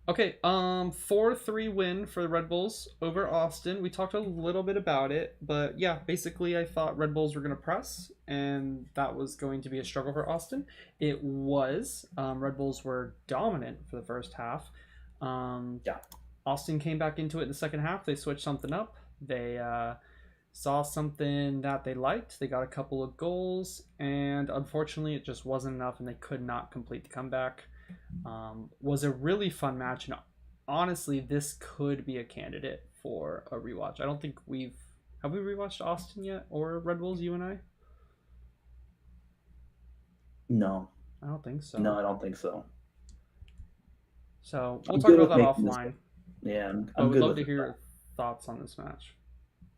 Okay. 4-3 win for the Red Bulls over Austin. We talked a little bit about it, but yeah, basically I thought Red Bulls were gonna press, and that was going to be a struggle for Austin. It was. Red Bulls were dominant for the first half. Yeah. Austin came back into it in the second half. They switched something up. They saw something that they liked. They got a couple of goals, and unfortunately, it just wasn't enough, and they could not complete the comeback. Was a really fun match, and honestly, this could be a candidate for a rewatch. I don't think we rewatched Austin yet or Red Bulls, you and I? No. I don't think so. No, I don't think so. So we'll I'm talk good about with that making this. offline. Yeah, But I'm we'd good love with to it. hear your thoughts on this match.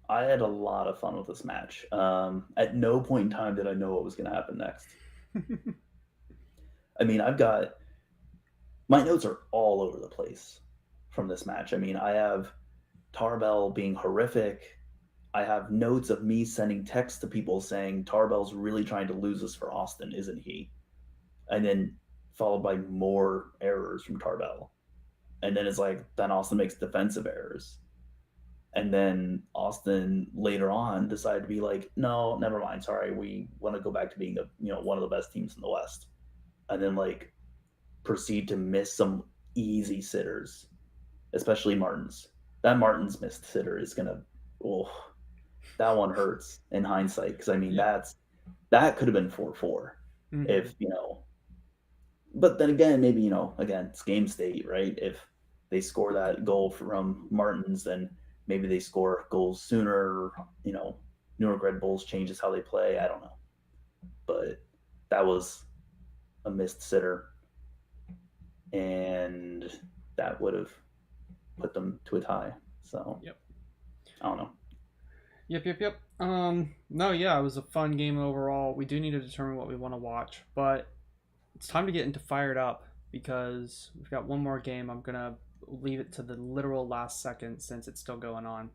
I had a lot of fun with this match. At no point in time did I know what was going to happen next. I mean, my notes are all over the place from this match. I mean, I have Tarbell being horrific. I have notes of me sending texts to people saying Tarbell's really trying to lose us for Austin, isn't he? And then followed by more errors from Tarbell. And then it's like, then Austin makes defensive errors. And then Austin later on decided to be like, no, never mind. Sorry, we want to go back to being one of the best teams in the West. And then like proceed to miss some easy sitters, especially Martin's. That Martin's missed sitter is gonna, oh, that one hurts in hindsight because I mean that could have been 4-4 if But then again, maybe again it's game state, right? If they score that goal from Martins, then maybe they score goals sooner. New York Red Bulls changes how they play. I don't know, but that was a missed sitter, and that would have put them to a tie. So Yep. I don't know. Yep. No, yeah, it was a fun game overall. We do need to determine what we want to watch, but it's time to get into Fired Up because we've got one more game. I'm gonna leave it to the literal last second since it's still going on.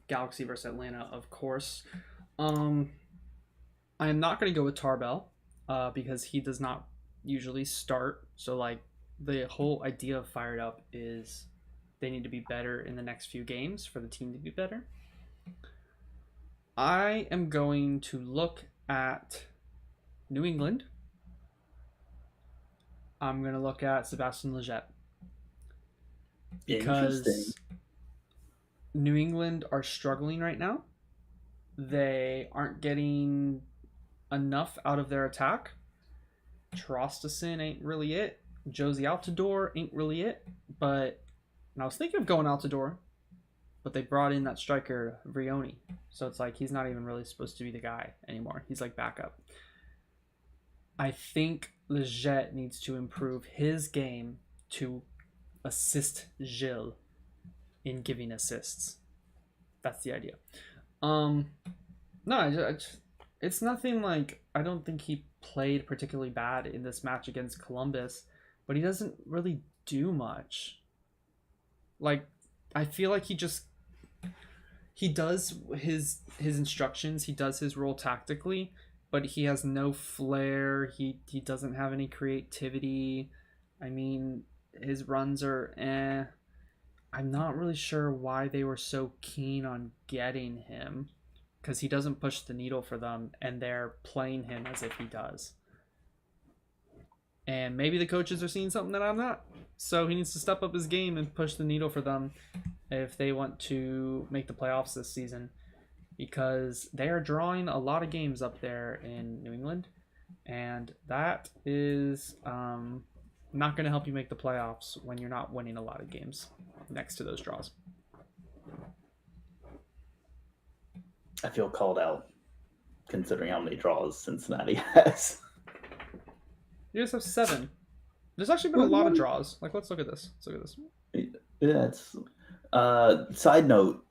Galaxy versus Atlanta, of course. I am not gonna go with Tarbell because he does not usually start. So like the whole idea of Fired Up is they need to be better in the next few games for the team to be better. I am going to look at New England. I'm going to look at Sebastian Lletget. Because New England are struggling right now. They aren't getting enough out of their attack. Traustason ain't really it. Josie Altidore ain't really it. But and I was thinking of going Altidore, but they brought in that striker Vrioni. So it's like he's not even really supposed to be the guy anymore. He's like backup. I think Lletget needs to improve his game to assist Gilles in giving assists. That's the idea. No, it's nothing like I don't think he played particularly bad in this match against Columbus, but he doesn't really do much. Like I feel like he does his instructions. He does his role tactically, but he has no flair. He doesn't have any creativity. I mean, his runs are eh. I'm not really sure why they were so keen on getting him because he doesn't push the needle for them, and they're playing him as if he does. And maybe the coaches are seeing something that I'm not. So he needs to step up his game and push the needle for them if they want to make the playoffs this season, because they are drawing a lot of games up there in New England, and that is not going to help you make the playoffs when you're not winning a lot of games next to those draws. I feel called out considering how many draws Cincinnati has. You just have 7. There's actually been a lot of draws. Like, let's look at this. Let's look at this. Yeah, it's side note,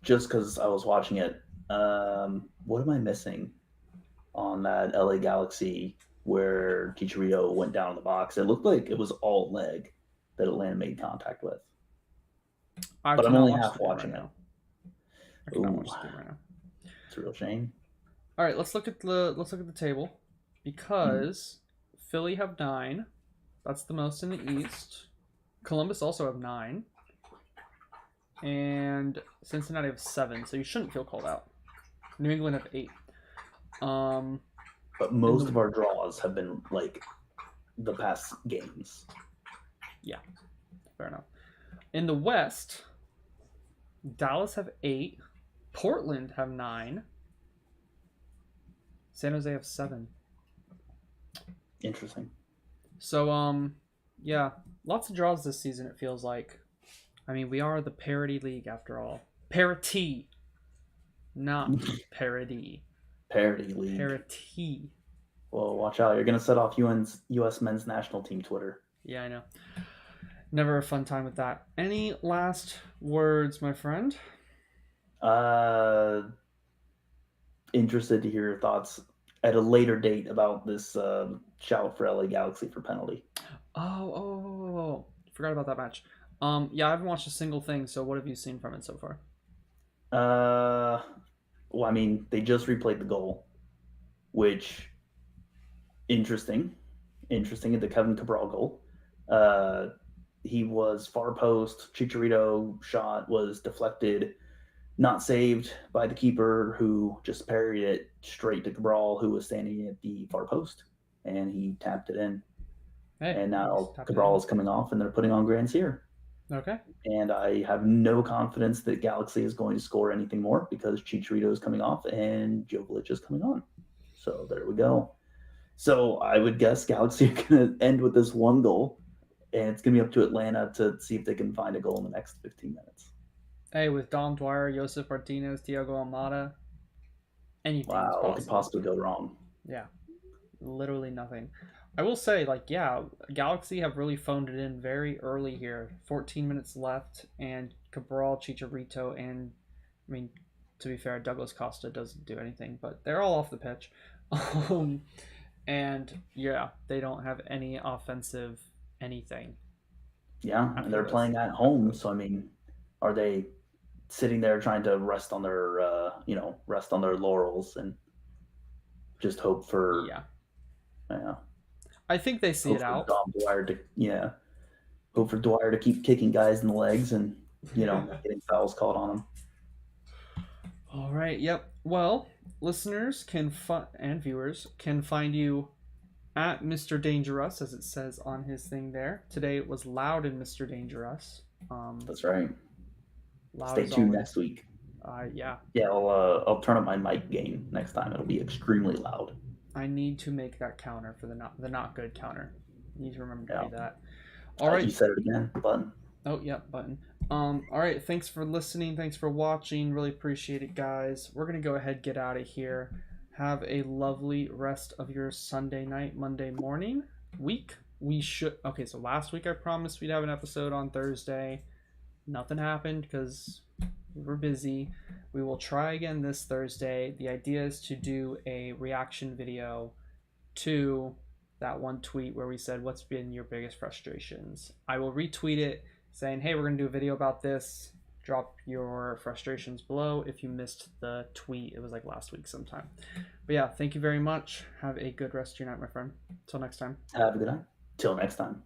just because I was watching it, what am I missing on that LA Galaxy where Chicharito went down in the box? It looked like it was all leg that Atlanta made contact with. But I'm only half watching it. I cannot watch the game right now. It's a real shame. All right, let's look at the table, because Philly have 9. That's the most in the East. Columbus also have 9. And Cincinnati have 7, so you shouldn't feel called out. New England have 8. But most of our draws have been like the past games. Yeah, fair enough. In the West, Dallas have 8. Portland have 9. San Jose have 7. Interesting. So, yeah, lots of draws this season, it feels like. I mean, we are the parity league after all. Parity, not parody. Parity league. Parity. Well, watch out. You're going to set off U.S. men's national team Twitter. Yeah, I know. Never a fun time with that. Any last words, my friend? Interested to hear your thoughts at a later date about this shout for LA Galaxy for penalty. Oh, forgot about that match. Yeah, I haven't watched a single thing, so what have you seen from it so far? Well, I mean, they just replayed the goal, which interesting at the Kevin Cabral goal. He was far post. Chicharito shot was deflected, not saved by the keeper, who just parried it straight to Cabral, who was standing at the far post, and he tapped it in. Hey, and now Cabral is coming off, and they're putting on Grand Sear. Okay. And I have no confidence that Galaxy is going to score anything more, because Chicharito is coming off and Jovic is coming on. So there we go. So I would guess Galaxy are going to end with this one goal, and it's going to be up to Atlanta to see if they can find a goal in the next 15 minutes. Hey, with Dom Dwyer, Josef Martinez, Thiago Almada, anything is possible. What could possibly go wrong? Yeah, literally nothing. I will say, Galaxy have really phoned it in very early here. 14 minutes left, and Cabral, Chicharito, and, I mean, to be fair, Douglas Costa doesn't do anything, but they're all off the pitch. And, yeah, they don't have any offensive anything. Yeah, and they're playing at home, so, I mean, are they sitting there trying to rest on their laurels and just hope for I think they see it out. Hope for Dwyer to keep kicking guys in the legs and getting fouls called on them. All right. Yep. Well, listeners and viewers can find you at Mr. Dangerous, as it says on his thing there. Today it was loud in Mr. Dangerous. That's right. Stay tuned next week. Yeah. Yeah, I'll turn up my mic gain next time. It'll be extremely loud. I need to make that counter for the not good counter. You need to remember to do that. All right. You said it again. Button. Oh yeah, button. All right. Thanks for listening. Thanks for watching. Really appreciate it, guys. We're gonna go ahead, get out of here. Have a lovely rest of your Sunday night, Monday morning week. So last week I promised we'd have an episode on Thursday. Nothing happened because we were busy. We will try again this Thursday. The idea is to do a reaction video to that one tweet where we said, what's been your biggest frustrations? I will retweet it saying, hey, we're going to do a video about this. Drop your frustrations below if you missed the tweet. It was like last week sometime. But yeah, thank you very much. Have a good rest of your night, my friend. Until next time. Have a good night. Till next time.